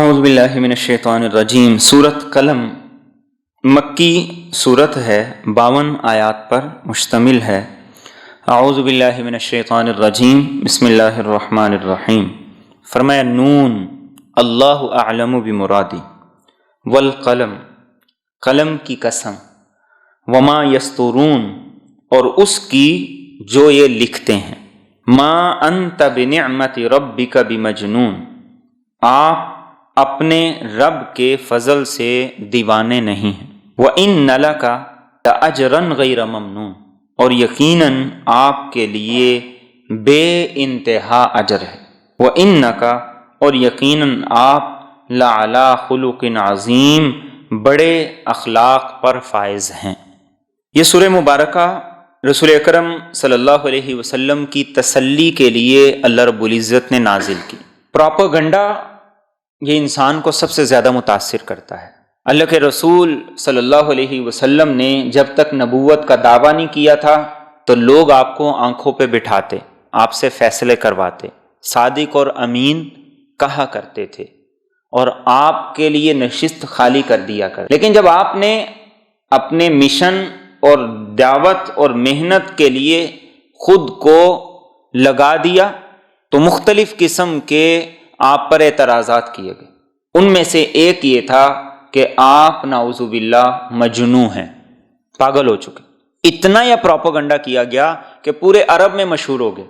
اعوذ باللہ من الشیطان الرجیم۔ سورۃ قلم مکی سورت ہے، 52 آیات پر مشتمل ہے۔ اعوذ باللہ من الشیطان الرجیم، بسم اللہ الرحمن الرحیم۔ فرمایا نون، اللہ اعلم بمرادی، والقلم، قلم کی قسم، وما یسطرون، اور اس کی جو یہ لکھتے ہیں، ما انت بنعمت ربک بمجنون، آپ اپنے رب کے فضل سے دیوانے نہیں ہیں۔ وَإِنَّ لَكَ لَأَجْرًا غَيْرَ مَمْنُونٍ، اور یقیناً آپ کے لیے بے انتہا اجر ہے۔ وَإِنَّكَ، اور یقیناً آپ لَعَلَىٰ خُلُقٍ عَظِيمٍ، بڑے اخلاق پر فائز ہیں۔ یہ سورہ مبارکہ رسول اکرم صلی اللہ علیہ وسلم کی تسلی کے لیے اللہ رب العزت نے نازل کی۔ پروپیگنڈا یہ انسان کو سب سے زیادہ متاثر کرتا ہے۔ اللہ کے رسول صلی اللہ علیہ وسلم نے جب تک نبوت کا دعویٰ نہیں کیا تھا تو لوگ آپ کو آنکھوں پہ بٹھاتے، آپ سے فیصلے کرواتے، صادق اور امین کہا کرتے تھے، اور آپ کے لیے نشست خالی کر دیا کرتے۔ لیکن جب آپ نے اپنے مشن اور دعوت اور محنت کے لیے خود کو لگا دیا تو مختلف قسم کے آپ پر اعتراضات کیے گئے۔ ان میں سے ایک یہ تھا کہ آپ نعوذ باللہ مجنون ہیں، پاگل ہو چکے۔ اتنا یہ پروپیگنڈا کیا گیا کہ پورے عرب میں مشہور ہو گئے،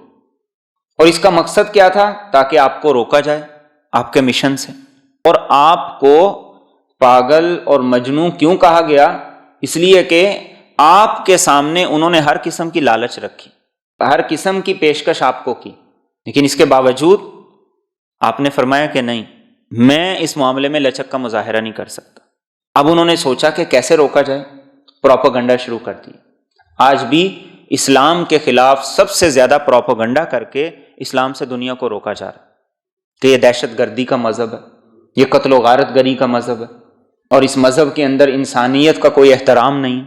اور اس کا مقصد کیا تھا؟ تاکہ آپ کو روکا جائے آپ کے مشن سے۔ اور آپ کو پاگل اور مجنون کیوں کہا گیا؟ اس لیے کہ آپ کے سامنے انہوں نے ہر قسم کی لالچ رکھی، ہر قسم کی پیشکش آپ کو کی، لیکن اس کے باوجود آپ نے فرمایا کہ نہیں، میں اس معاملے میں لچک کا مظاہرہ نہیں کر سکتا۔ اب انہوں نے سوچا کہ کیسے روکا جائے، پروپیگنڈا شروع کر دی۔ آج بھی اسلام کے خلاف سب سے زیادہ پروپیگنڈا کر کے اسلام سے دنیا کو روکا جا رہا ہے کہ یہ دہشت گردی کا مذہب ہے، یہ قتل و غارت گری کا مذہب ہے، اور اس مذہب کے اندر انسانیت کا کوئی احترام نہیں۔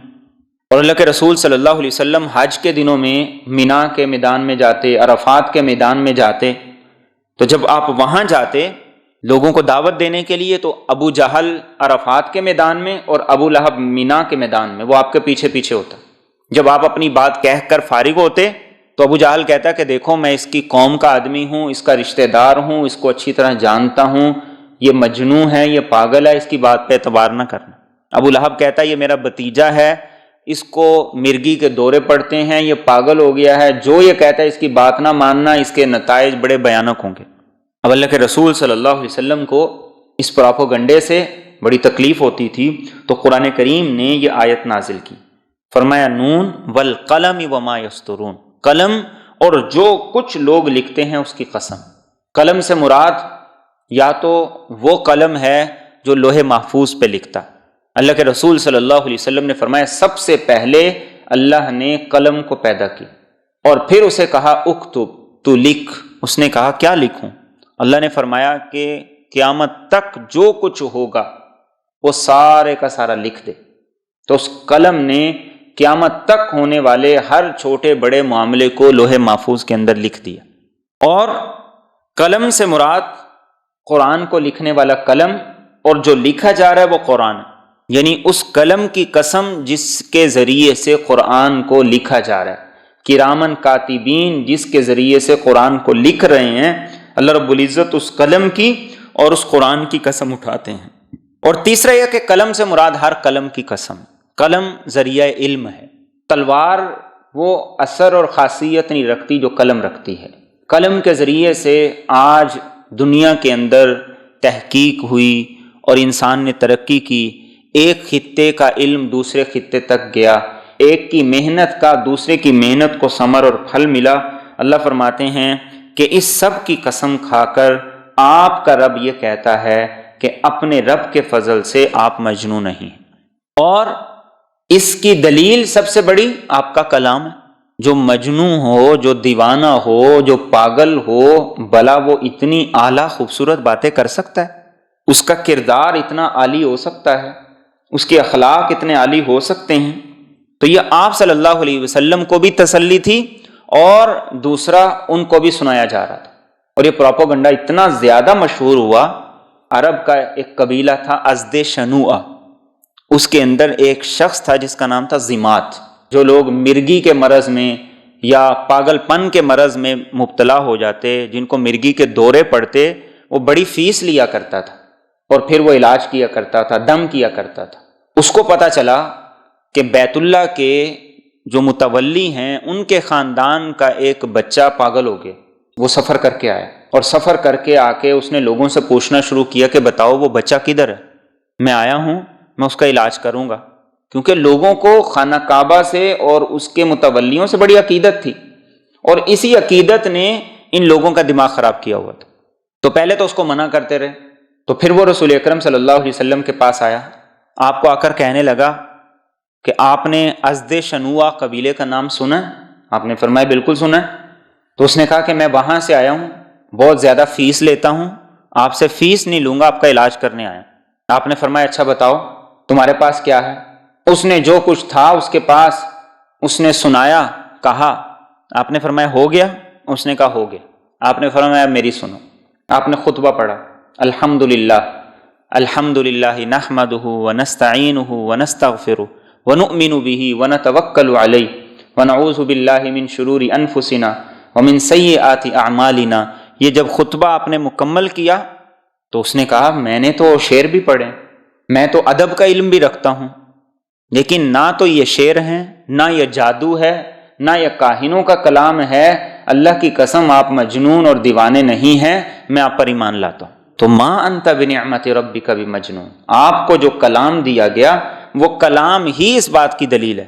اور اللہ کے رسول صلی اللہ علیہ وسلم حج کے دنوں میں مینا کے میدان میں جاتے، عرفات کے میدان میں جاتے، تو جب آپ وہاں جاتے لوگوں کو دعوت دینے کے لیے تو ابو جہل عرفات کے میدان میں اور ابو لہب مینا کے میدان میں، وہ آپ کے پیچھے پیچھے ہوتا۔ جب آپ اپنی بات کہہ کر فارغ ہوتے تو ابو جہل کہتا کہ دیکھو میں اس کی قوم کا آدمی ہوں، اس کا رشتہ دار ہوں، اس کو اچھی طرح جانتا ہوں، یہ مجنون ہے، یہ پاگل ہے، اس کی بات پہ اعتبار نہ کرنا۔ ابو لہب کہتا ہے یہ میرا بھتیجا ہے، اس کو مرگی کے دورے پڑتے ہیں، یہ پاگل ہو گیا ہے، جو یہ کہتا ہے اس کی بات نہ ماننا، اس کے نتائج بڑے بھیانک ہوں گے۔ اب اللہ کے رسول صلی اللہ علیہ وسلم کو اس پروپیگنڈے سے بڑی تکلیف ہوتی تھی، تو قرآن کریم نے یہ آیت نازل کی، فرمایا نون والقلم وما یسطرون، قلم اور جو کچھ لوگ لکھتے ہیں اس کی قسم۔ قلم سے مراد یا تو وہ قلم ہے جو لوح محفوظ پہ لکھتا۔ اللہ کے رسول صلی اللہ علیہ وسلم نے فرمایا سب سے پہلے اللہ نے قلم کو پیدا کی، اور پھر اسے کہا اکتب، تو لکھ۔ اس نے کہا کیا لکھوں؟ اللہ نے فرمایا کہ قیامت تک جو کچھ ہوگا وہ سارے کا سارا لکھ دے۔ تو اس قلم نے قیامت تک ہونے والے ہر چھوٹے بڑے معاملے کو لوح محفوظ کے اندر لکھ دیا۔ اور قلم سے مراد قرآن کو لکھنے والا قلم، اور جو لکھا جا رہا ہے وہ قرآن ہے، یعنی اس قلم کی قسم جس کے ذریعے سے قرآن کو لکھا جا رہا ہے، کرامن کاتبین جس کے ذریعے سے قرآن کو لکھ رہے ہیں، اللہ رب العزت اس قلم کی اور اس قرآن کی قسم اٹھاتے ہیں۔ اور تیسرا یہ کہ قلم سے مراد ہر قلم کی قسم۔ قلم ذریعہ علم ہے، تلوار وہ اثر اور خاصیت نہیں رکھتی جو قلم رکھتی ہے۔ قلم کے ذریعے سے آج دنیا کے اندر تحقیق ہوئی اور انسان نے ترقی کی، ایک خطے کا علم دوسرے خطے تک گیا، ایک کی محنت کا دوسرے کی محنت کو ثمر اور پھل ملا۔ اللہ فرماتے ہیں کہ اس سب کی قسم کھا کر آپ کا رب یہ کہتا ہے کہ اپنے رب کے فضل سے آپ مجنون نہیں، اور اس کی دلیل سب سے بڑی آپ کا کلام ہے۔ جو مجنون ہو، جو دیوانہ ہو، جو پاگل ہو، بھلا وہ اتنی اعلیٰ خوبصورت باتیں کر سکتا ہے؟ اس کا کردار اتنا عالی ہو سکتا ہے، اس کے اخلاق اتنے عالی ہو سکتے ہیں؟ تو یہ آپ صلی اللہ علیہ وسلم کو بھی تسلی تھی، اور دوسرا ان کو بھی سنایا جا رہا تھا۔ اور یہ پروپیگنڈا اتنا زیادہ مشہور ہوا، عرب کا ایک قبیلہ تھا ازد شنوءہ، اس کے اندر ایک شخص تھا جس کا نام تھا ضمات۔ جو لوگ مرگی کے مرض میں یا پاگل پن کے مرض میں مبتلا ہو جاتے، جن کو مرگی کے دورے پڑتے، وہ بڑی فیس لیا کرتا تھا اور پھر وہ علاج کیا کرتا تھا، دم کیا کرتا تھا۔ اس کو پتہ چلا کہ بیت اللہ کے جو متولی ہیں ان کے خاندان کا ایک بچہ پاگل ہو گیا۔ وہ سفر کر کے آیا اور سفر کر کے آ کے اس نے لوگوں سے پوچھنا شروع کیا کہ بتاؤ وہ بچہ کدھر ہے، میں آیا ہوں، میں اس کا علاج کروں گا، کیونکہ لوگوں کو خانہ کعبہ سے اور اس کے متولیوں سے بڑی عقیدت تھی، اور اسی عقیدت نے ان لوگوں کا دماغ خراب کیا ہوا تھا۔ تو پہلے تو اس کو منع کرتے رہے، تو پھر وہ رسول اکرم صلی اللہ علیہ وسلم کے پاس آیا، آپ کو آ کر کہنے لگا کہ آپ نے ازد شنوءہ قبیلے کا نام سنا ہے؟ آپ نے فرمایا بالکل سنا ہے۔ تو اس نے کہا کہ میں وہاں سے آیا ہوں، بہت زیادہ فیس لیتا ہوں، آپ سے فیس نہیں لوں گا، آپ کا علاج کرنے آیا۔ آپ نے فرمایا اچھا بتاؤ تمہارے پاس کیا ہے؟ اس نے جو کچھ تھا اس کے پاس اس نے سنایا، کہا۔ آپ نے فرمایا ہو گیا؟ اس نے کہا ہو گیا۔ آپ نے فرمایا میری سنو۔ آپ نے خطبہ پڑھا، الحمدللہ الحمدللہ نحمدہ ونستعینہ ونستغفرہ ونؤمن بہ ونتوکل علیہ ونعوذ باللہ من شرور انفسنا ومن سیئات اعمالنا۔ یہ جب خطبہ آپ نے مکمل کیا تو اس نے کہا میں نے تو شعر بھی پڑھے، میں تو ادب کا علم بھی رکھتا ہوں، لیکن نہ تو یہ شعر ہیں، نہ یہ جادو ہے، نہ یہ کاہنوں کا کلام ہے، اللہ کی قسم آپ مجنون اور دیوانے نہیں ہیں، میں آپ پر ایمان لاتا ہوں۔ تو ما انت بنعمت ربک بمجنون، آپ کو جو کلام دیا گیا وہ کلام ہی اس بات کی دلیل ہے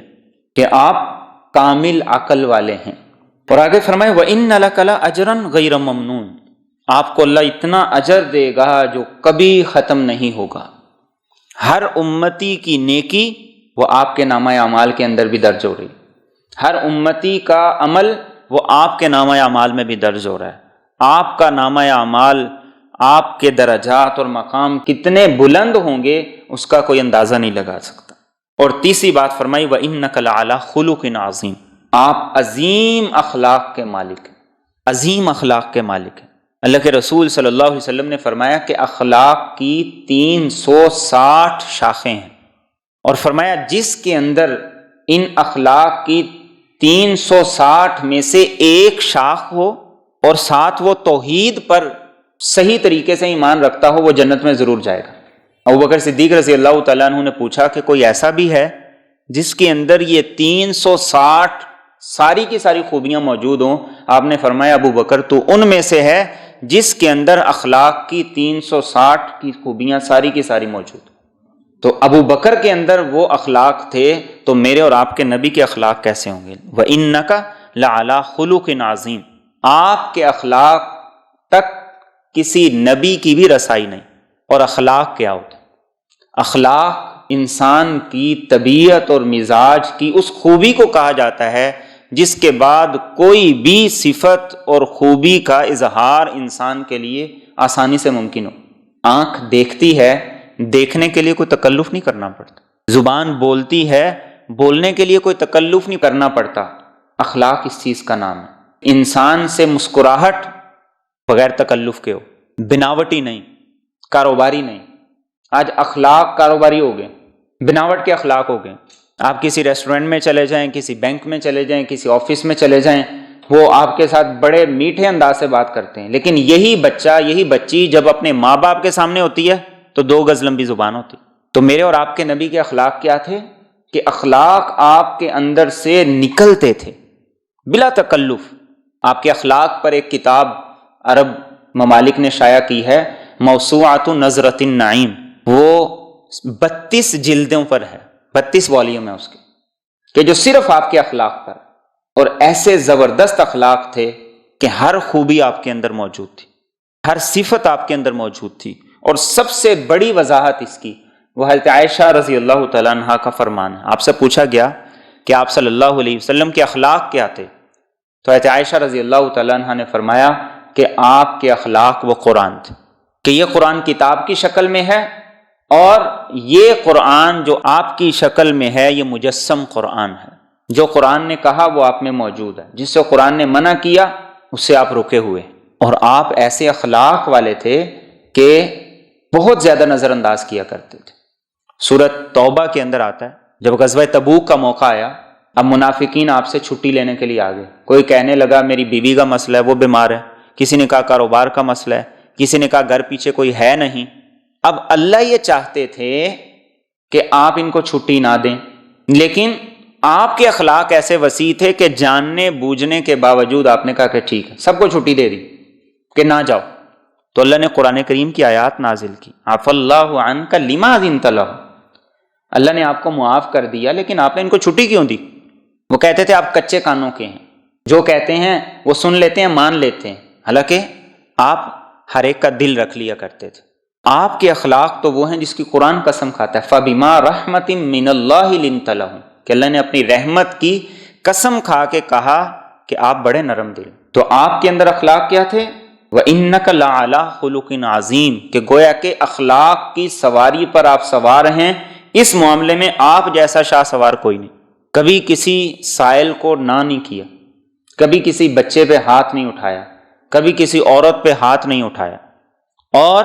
کہ آپ کامل عقل والے ہیں۔ اور آگے فرمائے وَإِنَّ لَكَ لَأَجْرًا غَيْرَ مَمْنُونَ، آپ کو اللہ اتنا اجر دے گا جو کبھی ختم نہیں ہوگا۔ ہر امتی کی نیکی وہ آپ کے نامہ اعمال کے اندر بھی درج ہو رہی، ہر امتی کا عمل وہ آپ کے نامہ اعمال میں بھی درج ہو رہا ہے۔ آپ کا نامہ اعمال، آپ کے درجات اور مقام کتنے بلند ہوں گے اس کا کوئی اندازہ نہیں لگا سکتا۔ اور تیسری بات فرمائی وَإِنَّكَ لَعَلَىٰ خُلُقٍ عَظِيمٍ، آپ عظیم اخلاق کے مالک ہیں، عظیم اخلاق کے مالک ہیں۔ اللہ کے رسول صلی اللہ علیہ وسلم نے فرمایا کہ اخلاق کی 360 شاخیں ہیں، اور فرمایا جس کے اندر ان اخلاق کی 360 میں سے ایک شاخ ہو اور ساتھ وہ توحید پر صحیح طریقے سے ایمان رکھتا ہو، وہ جنت میں ضرور جائے گا۔ ابوبکر صدیق رضی اللہ تعالیٰ عنہ نے پوچھا کہ کوئی ایسا بھی ہے جس کے اندر یہ 360 ساری کی ساری خوبیاں موجود ہوں؟ آپ نے فرمایا ابو بکر تو ان میں سے ہے جس کے اندر اخلاق کی 360 کی خوبیاں ساری کی ساری موجود۔ تو ابو بکر کے اندر وہ اخلاق تھے، تو میرے اور آپ کے نبی کے اخلاق کیسے ہوں گے؟ وَإِنَّكَ لَعَلَىٰ خُلُقٍ عَظِيمٍ، آپ کے اخلاق تک کسی نبی کی بھی رسائی نہیں۔ اور اخلاق کیا ہوتا ہے؟ اخلاق انسان کی طبیعت اور مزاج کی اس خوبی کو کہا جاتا ہے جس کے بعد کوئی بھی صفت اور خوبی کا اظہار انسان کے لیے آسانی سے ممکن ہو۔ آنکھ دیکھتی ہے، دیکھنے کے لیے کوئی تکلف نہیں کرنا پڑتا۔ زبان بولتی ہے، بولنے کے لیے کوئی تکلف نہیں کرنا پڑتا۔ اخلاق اس چیز کا نام ہے۔ انسان سے مسکراہٹ بغیر تکلف کے ہو، بناوٹی نہیں، کاروباری نہیں۔ آج اخلاق کاروباری ہو گئے، بناوٹ کے اخلاق ہو گئے۔ آپ کسی ریسٹورنٹ میں چلے جائیں، کسی بینک میں چلے جائیں، کسی آفس میں چلے جائیں، وہ آپ کے ساتھ بڑے میٹھے انداز سے بات کرتے ہیں، لیکن یہی بچہ، یہی بچی جب اپنے ماں باپ کے سامنے ہوتی ہے تو 2 گز لمبی زبان ہوتی۔ تو میرے اور آپ کے نبی کے اخلاق کیا تھے کہ اخلاق آپ کے اندر سے نکلتے تھے بلا تکلف۔ آپ کے اخلاق پر ایک کتاب عرب ممالک نے شائع کی ہے، موسوعۃ نظرۃ النعیم، وہ 32 جلدوں پر ہے، 32 والیوم ہے اس کے، کہ جو صرف آپ کے اخلاق پر، اور ایسے زبردست اخلاق تھے کہ ہر خوبی آپ کے اندر موجود تھی، ہر صفت آپ کے اندر موجود تھی۔ اور سب سے بڑی وضاحت اس کی وہ حضرت عائشہ رضی اللہ تعالیٰ عنہ کا فرمان ہے۔ آپ سے پوچھا گیا کہ آپ صلی اللہ علیہ وسلم کے اخلاق کیا تھے، تو حضرت عائشہ رضی اللہ تعالیٰ عنہ نے فرمایا کہ آپ کے اخلاق وہ قرآن تھے، کہ یہ قرآن کتاب کی شکل میں ہے، اور یہ قرآن جو آپ کی شکل میں ہے یہ مجسم قرآن ہے۔ جو قرآن نے کہا وہ آپ میں موجود ہے، جس سے قرآن نے منع کیا اس سے آپ رکے ہوئے۔ اور آپ ایسے اخلاق والے تھے کہ بہت زیادہ نظر انداز کیا کرتے تھے۔ سورۃ توبہ کے اندر آتا ہے جب غزوہ تبوک کا موقع آیا، اب منافقین آپ سے چھٹی لینے کے لیے آ گئے۔ کوئی کہنے لگا میری بیوی کا مسئلہ ہے، وہ بیمار ہے، کسی نے کہا کاروبار کا مسئلہ ہے، کسی نے کہا گھر پیچھے کوئی ہے نہیں۔ اب اللہ یہ چاہتے تھے کہ آپ ان کو چھٹی نہ دیں، لیکن آپ کے اخلاق ایسے وسیع تھے کہ جاننے بوجھنے کے باوجود آپ نے کہا کہ ٹھیک ہے، سب کو چھٹی دے دی کہ نہ جاؤ۔ تو اللہ نے قرآن کریم کی آیات نازل کی، عفا اللہ عنک لما اذنت لهم، اللہ نے آپ کو معاف کر دیا لیکن آپ نے ان کو چھٹی کیوں دی؟ وہ کہتے تھے آپ کچے کانوں کے ہیں، جو کہتے ہیں وہ سن لیتے ہیں، مان لیتے ہیں، حالانکہ آپ ہر ایک کا دل رکھ لیا کرتے تھے۔ آپ کے اخلاق تو وہ ہیں جس کی قرآن قسم کھاتا ہے، فَبِمَا رَحْمَةٍ مِّنَ اللَّهِ لِنْتَ لَهُمْ، کہ اللہ نے اپنی رحمت کی قسم کھا کے کہا کہ آپ بڑے نرم دل۔ تو آپ کے اندر اخلاق کیا تھے؟ وَإِنَّكَ لَعَلَىٰ خُلُقٍ عَظِيمٍ، کہ گویا کہ اخلاق کی سواری پر آپ سوار ہیں۔ اس معاملے میں آپ جیسا شاہ سوار کوئی نہیں۔ کبھی کسی سائل کو نہ نہیں کیا، کبھی کسی بچے پہ ہاتھ نہیں اٹھایا، کبھی کسی عورت پہ ہاتھ نہیں اٹھایا۔ اور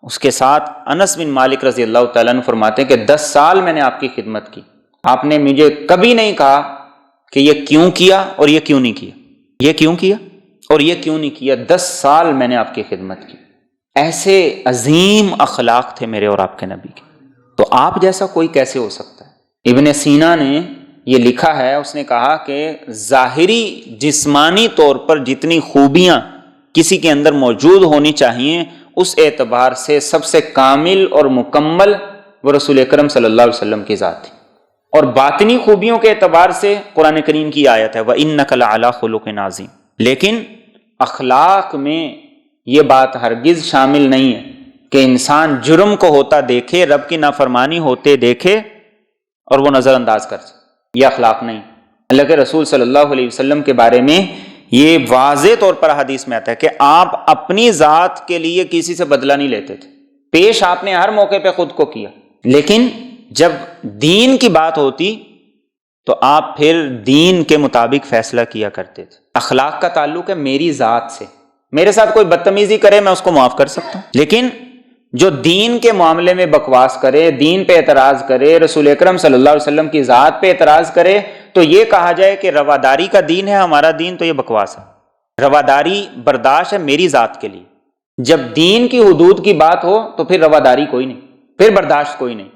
اس کے ساتھ انس بن مالک رضی اللہ تعالیٰ عنہ فرماتے ہیں کہ 10 سال میں نے آپ کی خدمت کی، آپ نے مجھے کبھی نہیں کہا کہ یہ کیوں کیا اور یہ کیوں نہیں کیا، یہ کیوں کیا اور یہ کیوں نہیں کیا۔ 10 سال میں نے آپ کی خدمت کی۔ ایسے عظیم اخلاق تھے میرے اور آپ کے نبی کے، تو آپ جیسا کوئی کیسے ہو سکتا ہے؟ ابن سینا نے یہ لکھا ہے، اس نے کہا کہ ظاہری جسمانی طور پر جتنی خوبیاں کسی کے اندر موجود ہونی چاہیے، اس اعتبار سے سب سے کامل اور مکمل وہ رسول اکرم صلی اللہ علیہ وسلم کی ذات تھی، اور باطنی خوبیوں کے اعتبار سے قرآن کریم کی آیت ہے وَإِنَّكَ لَعَلَىٰ خُلُقٍ عَظِيمٍ۔ لیکن اخلاق میں یہ بات ہرگز شامل نہیں ہے کہ انسان جرم کو ہوتا دیکھے، رب کی نافرمانی ہوتے دیکھے اور وہ نظر انداز کر سکے، یہ اخلاق نہیں۔ اللہ کے رسول صلی اللہ علیہ وسلم کے بارے میں یہ واضح طور پر حدیث میں آتا ہے کہ آپ اپنی ذات کے لیے کسی سے بدلہ نہیں لیتے تھے، پیش آپ نے ہر موقع پہ خود کو کیا، لیکن جب دین کی بات ہوتی تو آپ پھر دین کے مطابق فیصلہ کیا کرتے تھے۔ اخلاق کا تعلق ہے میری ذات سے، میرے ساتھ کوئی بدتمیزی کرے میں اس کو معاف کر سکتا ہوں، لیکن جو دین کے معاملے میں بکواس کرے، دین پہ اعتراض کرے، رسول اکرم صلی اللہ علیہ وسلم کی ذات پہ اعتراض کرے، تو یہ کہا جائے کہ رواداری کا دین ہے ہمارا دین، تو یہ بکواس ہے۔ رواداری برداشت ہے میری ذات کے لیے۔ جب دین کی حدود کی بات ہو تو پھر رواداری کوئی نہیں، پھر برداشت کوئی نہیں،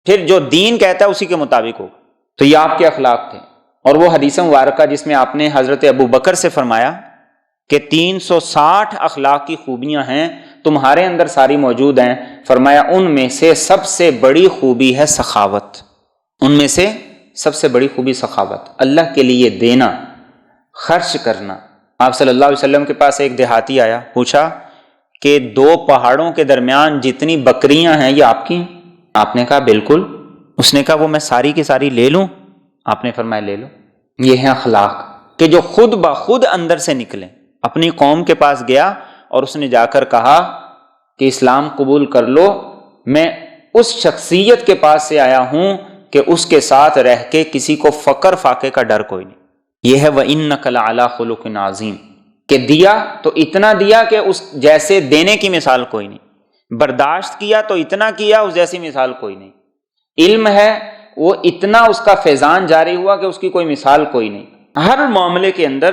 پھر جو دین کہتا ہے اسی کے مطابق ہوگا۔ تو یہ آپ کے اخلاق تھے۔ اور وہ حدیث مبارکہ جس میں آپ نے حضرت ابو بکر سے فرمایا کہ 360 اخلاق کی خوبیاں ہیں، تمہارے اندر ساری موجود ہیں، فرمایا ان میں سے سب سے بڑی خوبی ہے سخاوت، ان میں سے سب سے بڑی خوبی سخاوت، اللہ کے لیے دینا، خرچ کرنا۔ آپ صلی اللہ علیہ وسلم کے پاس ایک دیہاتی آیا، پوچھا کہ 2 پہاڑوں کے درمیان جتنی بکریاں ہیں یہ آپ کی ہیں؟ آپ نے کہا بالکل۔ اس نے کہا وہ میں ساری کی ساری لے لوں؟ آپ نے فرمایا لے لو۔ یہ ہے اخلاق کہ جو خود بخود اندر سے نکلیں۔ اپنی قوم کے پاس گیا اور اس نے جا کر کہا کہ اسلام قبول کر لو، میں اس شخصیت کے پاس سے آیا ہوں کہ اس کے ساتھ رہ کے کسی کو فقر فاقے کا ڈر کوئی نہیں۔ یہ ہے وَإِنَّكَ لَعَلَىٰ خُلُقٍ عَظِيمٍ، کہ دیا تو اتنا دیا کہ اس جیسے دینے کی مثال کوئی نہیں، برداشت کیا تو اتنا کیا اس جیسی مثال کوئی نہیں، علم ہے وہ اتنا اس کا فیضان جاری ہوا کہ اس کی کوئی مثال کوئی نہیں۔ ہر معاملے کے اندر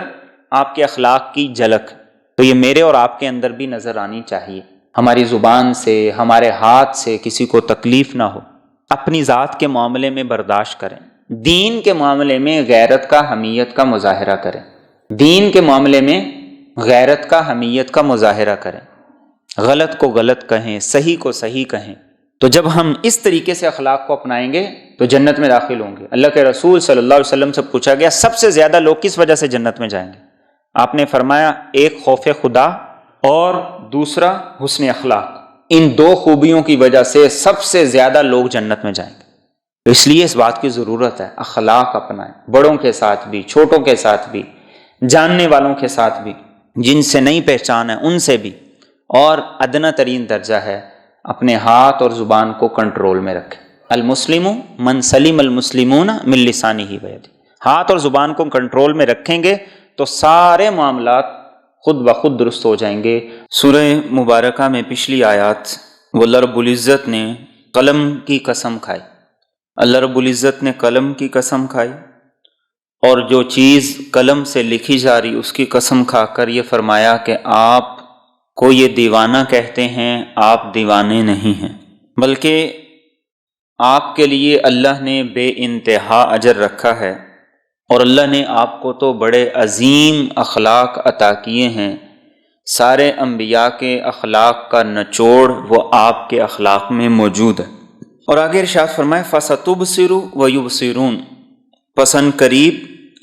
آپ کے اخلاق کی جھلک، تو یہ میرے اور آپ کے اندر بھی نظر آنی چاہیے۔ ہماری زبان سے، ہمارے ہاتھ سے کسی کو تکلیف نہ ہو، اپنی ذات کے معاملے میں برداشت کریں، دین کے معاملے میں غیرت کا، حمیت کا مظاہرہ کریں، دین کے معاملے میں غیرت کا، حمیت کا مظاہرہ کریں، غلط کو غلط کہیں، صحیح کو صحیح کہیں۔ تو جب ہم اس طریقے سے اخلاق کو اپنائیں گے تو جنت میں داخل ہوں گے۔ اللہ کے رسول صلی اللہ علیہ وسلم سے پوچھا گیا سب سے زیادہ لوگ کس وجہ سے جنت میں جائیں گے؟ آپ نے فرمایا ایک خوف خدا اور دوسرا حسن اخلاق، ان 2 خوبیوں کی وجہ سے سب سے زیادہ لوگ جنت میں جائیں گے۔ تو اس لیے اس بات کی ضرورت ہے اخلاق اپنائیں، بڑوں کے ساتھ بھی، چھوٹوں کے ساتھ بھی، جاننے والوں کے ساتھ بھی، جن سے نہیں پہچان ہے ان سے بھی، اور ادنی ترین درجہ ہے اپنے ہاتھ اور زبان کو کنٹرول میں رکھیں۔ المسلم من سلم المسلمون من لسانہ ویدہ، ہاتھ اور زبان کو کنٹرول میں رکھیں گے تو سارے معاملات خود بخود درست ہو جائیں گے۔ سورہ مبارکہ میں پچھلی آیات وہ اللہ رب العزت نے قلم کی قسم کھائی، اللہ رب العزت نے قلم کی قسم کھائی، اور جو چیز قلم سے لکھی جا رہی اس کی قسم کھا کر یہ فرمایا کہ آپ کو یہ دیوانہ کہتے ہیں، آپ دیوانے نہیں ہیں، بلکہ آپ کے لیے اللہ نے بے انتہا اجر رکھا ہے، اور اللہ نے آپ کو تو بڑے عظیم اخلاق عطا کیے ہیں۔ سارے انبیاء کے اخلاق کا نچوڑ وہ آپ کے اخلاق میں موجود ہے۔ اور آگے ارشاد فرمائے فَسَتُبْصِرُ وَيُبْصِرُونَ، پس ان قریب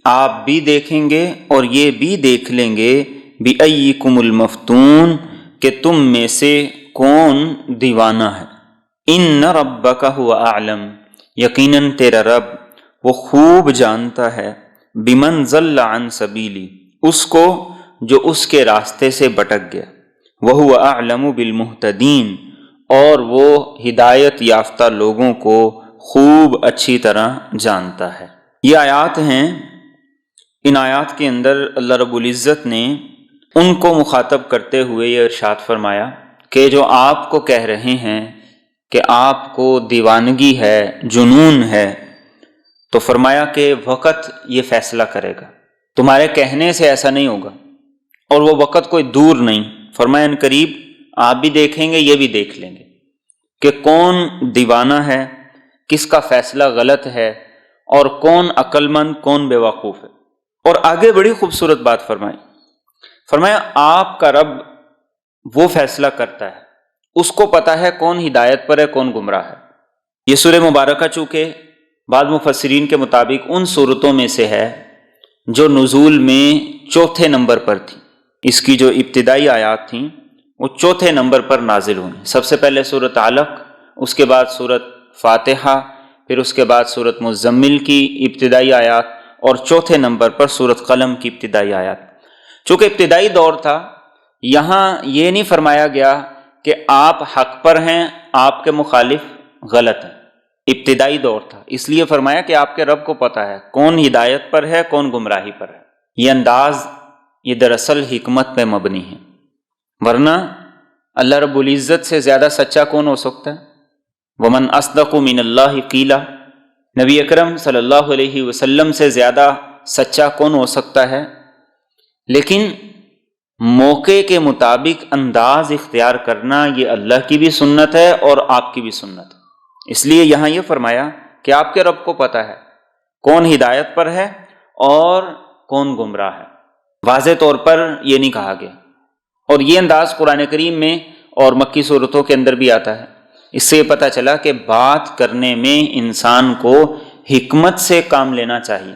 آپ بھی دیکھیں گے اور یہ بھی دیکھ لیں گے بِأَيِّكُمُ الْمَفْتُونَ، کہ تم میں سے کون دیوانہ ہے۔ إِنَّ رَبَّكَ هُوَ أَعْلَمُ، یقیناً تیرا رب وہ خوب جانتا ہے بِمَنْ ضَلَّ عَنْ سَبِيلِهِ، اس کو جو اس کے راستے سے بھٹک گیا، وَهُوَ أَعْلَمُ بِالْمُهْتَدِينَ، اور وہ ہدایت یافتہ لوگوں کو خوب اچھی طرح جانتا ہے۔ یہ آیات ہیں، ان آیات کے اندر اللہ رب العزت نے ان کو مخاطب کرتے ہوئے یہ ارشاد فرمایا کہ جو آپ کو کہہ رہے ہیں کہ آپ کو دیوانگی ہے، جنون ہے، تو فرمایا کہ وقت یہ فیصلہ کرے گا، تمہارے کہنے سے ایسا نہیں ہوگا، اور وہ وقت کوئی دور نہیں، فرمایا ان قریب آپ بھی دیکھیں گے، یہ بھی دیکھ لیں گے کہ کون دیوانہ ہے، کس کا فیصلہ غلط ہے، اور کون عقل مند، کون بے وقوف ہے۔ اور آگے بڑی خوبصورت بات فرمائی، فرمایا آپ کا رب وہ فیصلہ کرتا ہے، اس کو پتا ہے کون ہدایت پر ہے، کون گمراہ ہے۔ یہ سورہ مبارکہ چونکہ بعض مفسرین کے مطابق ان صورتوں میں سے ہے جو نزول میں چوتھے نمبر پر تھی، اس کی جو ابتدائی آیات تھیں وہ چوتھے نمبر پر نازل ہوئیں۔ سب سے پہلے سورۃ علق، اس کے بعد سورۃ فاتحہ، پھر اس کے بعد سورۃ مزمل کی ابتدائی آیات، اور چوتھے نمبر پر سورۃ قلم کی ابتدائی آیات۔ چونکہ ابتدائی دور تھا، یہاں یہ نہیں فرمایا گیا کہ آپ حق پر ہیں، آپ کے مخالف غلط ہیں، ابتدائی دور تھا، اس لیے فرمایا کہ آپ کے رب کو پتہ ہے کون ہدایت پر ہے، کون گمراہی پر ہے۔ یہ انداز یہ دراصل حکمت پہ مبنی ہے، ورنہ اللہ رب العزت سے زیادہ سچا کون ہو سکتا ہے؟ وَمَنْ أَصْدَقُ مِنَ اللَّهِ قِيلًا، نبی اکرم صلی اللہ علیہ وسلم سے زیادہ سچا کون ہو سکتا ہے؟ لیکن موقع کے مطابق انداز اختیار کرنا یہ اللہ کی بھی سنت ہے اور آپ کی بھی سنت ہے۔ اس لیے یہاں یہ فرمایا کہ آپ کے رب کو پتہ ہے کون ہدایت پر ہے اور کون گمراہ ہے، واضح طور پر یہ نہیں کہا گیا۔ اور یہ انداز قرآن کریم میں اور مکی صورتوں کے اندر بھی آتا ہے۔ اس سے یہ پتہ چلا کہ بات کرنے میں انسان کو حکمت سے کام لینا چاہیے،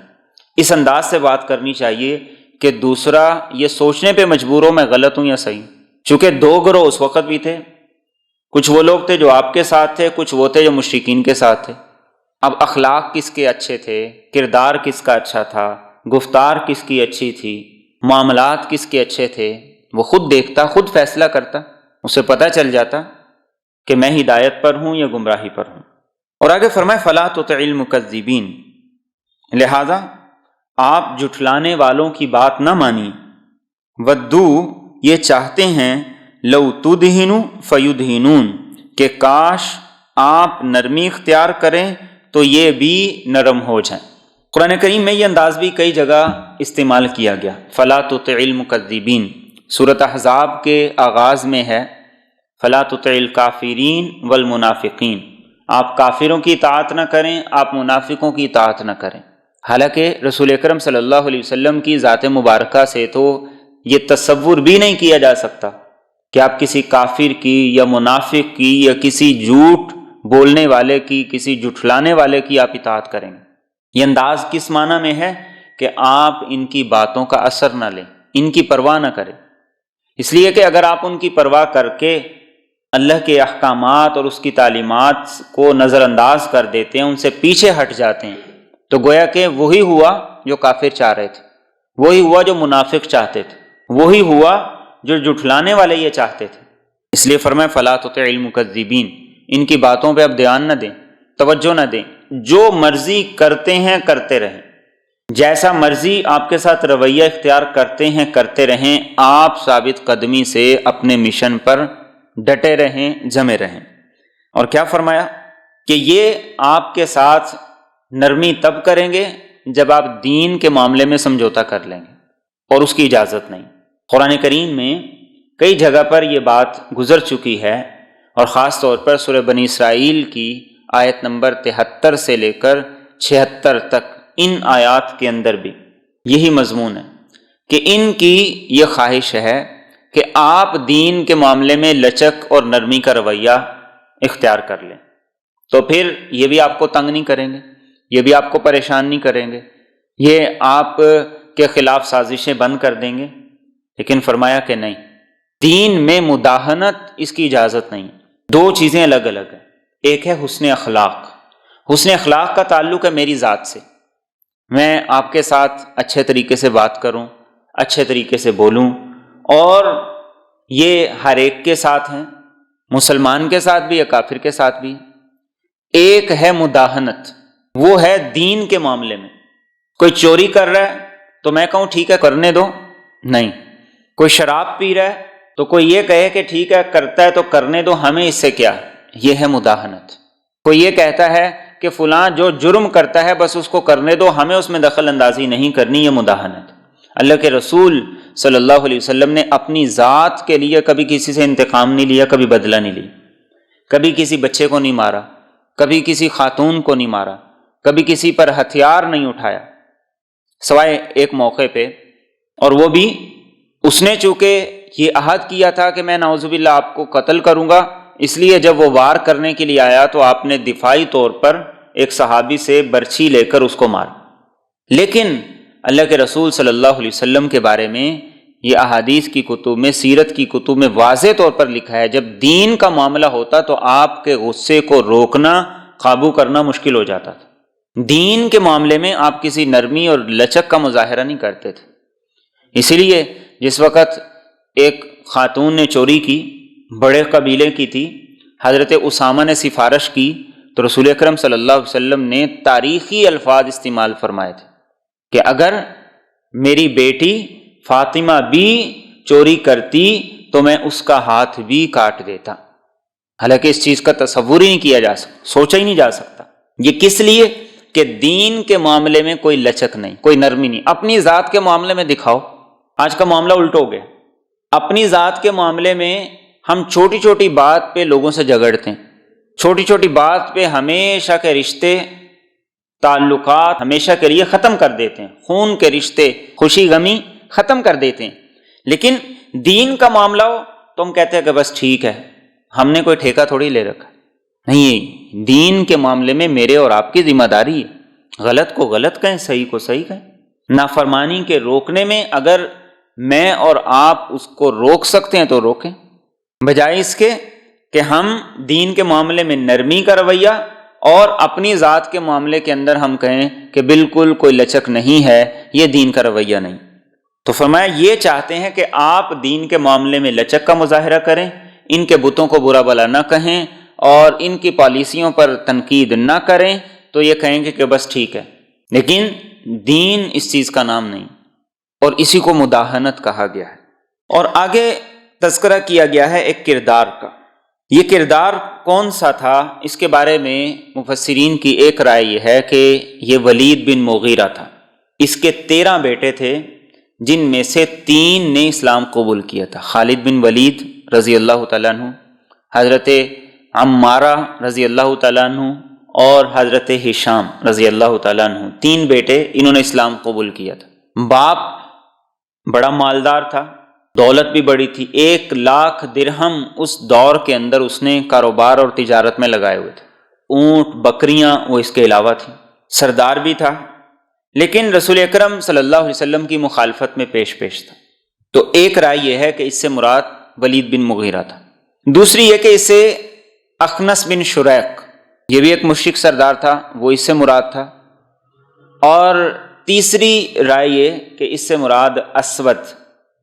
اس انداز سے بات کرنی چاہیے کہ دوسرا یہ سوچنے پہ مجبور ہو میں غلط ہوں یا صحیح۔ چونکہ دو گروہ اس وقت بھی تھے، کچھ وہ لوگ تھے جو آپ کے ساتھ تھے، کچھ وہ تھے جو مشرکین کے ساتھ تھے۔ اب اخلاق کس کے اچھے تھے، کردار کس کا اچھا تھا، گفتار کس کی اچھی تھی، معاملات کس کے اچھے تھے، وہ خود دیکھتا، خود فیصلہ کرتا، اسے پتہ چل جاتا کہ میں ہدایت پر ہوں یا گمراہی پر ہوں۔ اور آگے فرمائے فَلَا تُطِعِ الْمُكَذِّبِينَ، لہذا آپ جھٹلانے والوں کی بات نہ مانی، وَدُّوا، یہ چاہتے ہیں، لَوْ تُدْهِنُ فَيُدْهِنُونَ، کہ کاش آپ نرمی اختیار کریں تو یہ بھی نرم ہو جائیں۔ قرآن کریم میں یہ انداز بھی کئی جگہ استعمال کیا گیا، فَلَا تُطِعِ الْمُكَذِّبِينَ، سورۃ احزاب کے آغاز میں ہے فَلَا تُطِعِ الْكَافِرِينَ وَالْمُنَافِقِينَ، آپ کافروں کی اطاعت نہ کریں، آپ منافقوں کی اطاعت نہ کریں۔ حالانکہ رسول اکرم صلی اللہ علیہ وسلم کی ذات مبارکہ سے تو یہ تصور بھی نہیں کیا جا سکتا کہ آپ کسی کافر کی یا منافق کی یا کسی جھوٹ بولنے والے کی، کسی جھٹلانے والے کی آپ اطاعت کریں گے۔ یہ انداز کس معنی میں ہے کہ آپ ان کی باتوں کا اثر نہ لیں، ان کی پرواہ نہ کریں، اس لیے کہ اگر آپ ان کی پرواہ کر کے اللہ کے احکامات اور اس کی تعلیمات کو نظر انداز کر دیتے ہیں، ان سے پیچھے ہٹ جاتے ہیں، تو گویا کہ وہی ہوا جو کافر چاہ رہے تھے، وہی ہوا جو منافق چاہتے تھے، وہی ہوا جو جھٹلانے والے یہ چاہتے تھے۔ اس لیے فرمایا فَلَا تُطِعِ الْمُكَذِّبِينَ، ان کی باتوں پہ اب دھیان نہ دیں، توجہ نہ دیں، جو مرضی کرتے ہیں کرتے رہیں، جیسا مرضی آپ کے ساتھ رویہ اختیار کرتے ہیں کرتے رہیں، آپ ثابت قدمی سے اپنے مشن پر ڈٹے رہیں، جمے رہیں۔ اور کیا فرمایا کہ یہ آپ کے ساتھ نرمی تب کریں گے جب آپ دین کے معاملے میں سمجھوتا کر لیں گے، اور اس کی اجازت نہیں۔ قرآن کریم میں کئی جگہ پر یہ بات گزر چکی ہے، اور خاص طور پر سورہ بنی اسرائیل کی آیت نمبر 73 سے لے کر 76 تک ان آیات کے اندر بھی یہی مضمون ہے کہ ان کی یہ خواہش ہے کہ آپ دین کے معاملے میں لچک اور نرمی کا رویہ اختیار کر لیں، تو پھر یہ بھی آپ کو تنگ نہیں کریں گے، یہ بھی آپ کو پریشان نہیں کریں گے، یہ آپ کے خلاف سازشیں بند کر دیں گے۔ لیکن فرمایا کہ نہیں، دین میں مداہنت اس کی اجازت نہیں۔ دو چیزیں الگ الگ ہیں، ایک ہے حسن اخلاق۔ حسن اخلاق کا تعلق ہے میری ذات سے، میں آپ کے ساتھ اچھے طریقے سے بات کروں، اچھے طریقے سے بولوں، اور یہ ہر ایک کے ساتھ ہیں، مسلمان کے ساتھ بھی یا کافر کے ساتھ بھی۔ ایک ہے مداہنت، وہ ہے دین کے معاملے میں۔ کوئی چوری کر رہا ہے تو میں کہوں ٹھیک ہے کرنے دو، نہیں۔ کوئی شراب پی رہا ہے تو کوئی یہ کہے کہ ٹھیک ہے کرتا ہے تو کرنے دو، ہمیں اس سے کیا، یہ ہے مداہنت۔ کوئی یہ کہتا ہے کہ فلاں جو جرم کرتا ہے بس اس کو کرنے دو، ہمیں اس میں دخل اندازی نہیں کرنی، یہ مداہنت۔ اللہ کے رسول صلی اللہ علیہ وسلم نے اپنی ذات کے لیے کبھی کسی سے انتقام نہیں لیا، کبھی بدلہ نہیں لی، کبھی کسی بچے کو نہیں مارا، کبھی کسی خاتون کو نہیں مارا، کبھی کسی پر ہتھیار نہیں اٹھایا، سوائے ایک موقع پہ، اور وہ بھی اس نے چونکہ یہ عہد کیا تھا کہ میں نعوذ باللہ آپ کو قتل کروں گا، اس لیے جب وہ وار کرنے کے لیے آیا تو آپ نے دفاعی طور پر ایک صحابی سے برچھی لے کر اس کو مارا۔ لیکن اللہ کے رسول صلی اللہ علیہ وسلم کے بارے میں یہ احادیث کی کتب میں، سیرت کی کتب میں واضح طور پر لکھا ہے جب دین کا معاملہ ہوتا تو آپ کے غصے کو روکنا، قابو کرنا مشکل ہو جاتا تھا۔ دین کے معاملے میں آپ کسی نرمی اور لچک کا مظاہرہ نہیں کرتے تھے۔ اسی لیے جس وقت ایک خاتون نے چوری کی، بڑے قبیلے کی تھی، حضرت اسامہ نے سفارش کی تو رسول اکرم صلی اللہ علیہ وسلم نے تاریخی الفاظ استعمال فرمائے تھے کہ اگر میری بیٹی فاطمہ بھی چوری کرتی تو میں اس کا ہاتھ بھی کاٹ دیتا۔ حالانکہ اس چیز کا تصور ہی نہیں کیا جا سکتا، سوچا ہی نہیں جا سکتا۔ یہ کس لیے کہ دین کے معاملے میں کوئی لچک نہیں، کوئی نرمی نہیں۔ اپنی ذات کے معاملے میں دکھاؤ، آج کا معاملہ الٹ ہو گیا۔ اپنی ذات کے معاملے میں ہم چھوٹی چھوٹی بات پہ لوگوں سے جھگڑتے ہیں، چھوٹی چھوٹی بات پہ ہمیشہ کے رشتے، تعلقات ہمیشہ کے لیے ختم کر دیتے ہیں، خون کے رشتے، خوشی غمی ختم کر دیتے ہیں۔ لیکن دین کا معاملہ ہو تو ہم کہتے ہیں کہ بس ٹھیک ہے، ہم نے کوئی ٹھیکہ تھوڑی لے رکھا۔ نہیں، دین کے معاملے میں میرے اور آپ کی ذمہ داری ہے، غلط کو غلط کہیں، صحیح کو صحیح کہیں۔ نافرمانی کے روکنے میں اگر میں اور آپ اس کو روک سکتے ہیں تو روکیں، بجائے اس کے کہ ہم دین کے معاملے میں نرمی کا رویہ اور اپنی ذات کے معاملے کے اندر ہم کہیں کہ بالکل کوئی لچک نہیں ہے، یہ دین کا رویہ نہیں۔ تو فرمایا یہ چاہتے ہیں کہ آپ دین کے معاملے میں لچک کا مظاہرہ کریں، ان کے بتوں کو برا بھلا نہ کہیں اور ان کی پالیسیوں پر تنقید نہ کریں، تو یہ کہیں گے کہ بس ٹھیک ہے۔ لیکن دین اس چیز کا نام نہیں، اور اسی کو مداہنت کہا گیا ہے۔ اور آگے تذکرہ کیا گیا ہے ایک کردار کا۔ یہ کردار کون سا تھا، اس کے بارے میں مفسرین کی ایک رائے یہ ہے کہ یہ ولید بن مغیرہ تھا۔ اس کے 13 بیٹے تھے، جن میں سے 3 نے اسلام قبول کیا تھا، خالد بن ولید رضی اللہ تعالیٰ عنہ، حضرت عمارہ رضی اللہ تعالیٰ عنہ اور حضرت ہشام رضی اللہ تعالیٰ عنہ۔ 3 بیٹے انہوں نے اسلام قبول کیا تھا۔ باپ بڑا مالدار تھا، دولت بھی بڑی تھی، 1 لاکھ درہم اس دور کے اندر اس نے کاروبار اور تجارت میں لگائے ہوئے تھے، اونٹ بکریاں وہ اس کے علاوہ تھیں، سردار بھی تھا، لیکن رسول اکرم صلی اللہ علیہ وسلم کی مخالفت میں پیش تھا۔ تو ایک رائے یہ ہے کہ اس سے مراد ولید بن مغیرہ تھا، دوسری یہ کہ اس سے اخنس بن شریق، یہ بھی ایک مشرک سردار تھا، وہ اس سے مراد تھا، اور تیسری رائے یہ کہ اس سے مراد اسود۔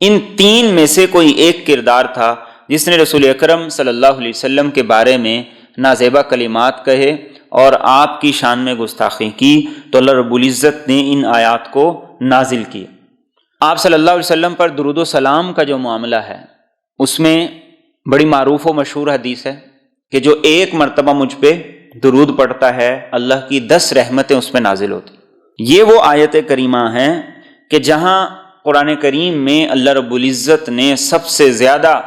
ان 3 میں سے کوئی ایک کردار تھا جس نے رسول اکرم صلی اللہ علیہ وسلم کے بارے میں نازیبا کلمات کہے اور آپ کی شان میں گستاخی کی، تو اللہ رب العزت نے ان آیات کو نازل کیا۔ آپ صلی اللہ علیہ وسلم پر درود و سلام کا جو معاملہ ہے اس میں بڑی معروف و مشہور حدیث ہے کہ جو ایک مرتبہ مجھ پہ درود پڑھتا ہے اللہ کی 10 رحمتیں اس پہ نازل ہوتی۔ یہ وہ آیت کریمہ ہیں کہ جہاں قرآن کریم میں اللہ رب العزت نے سب سے زیادہ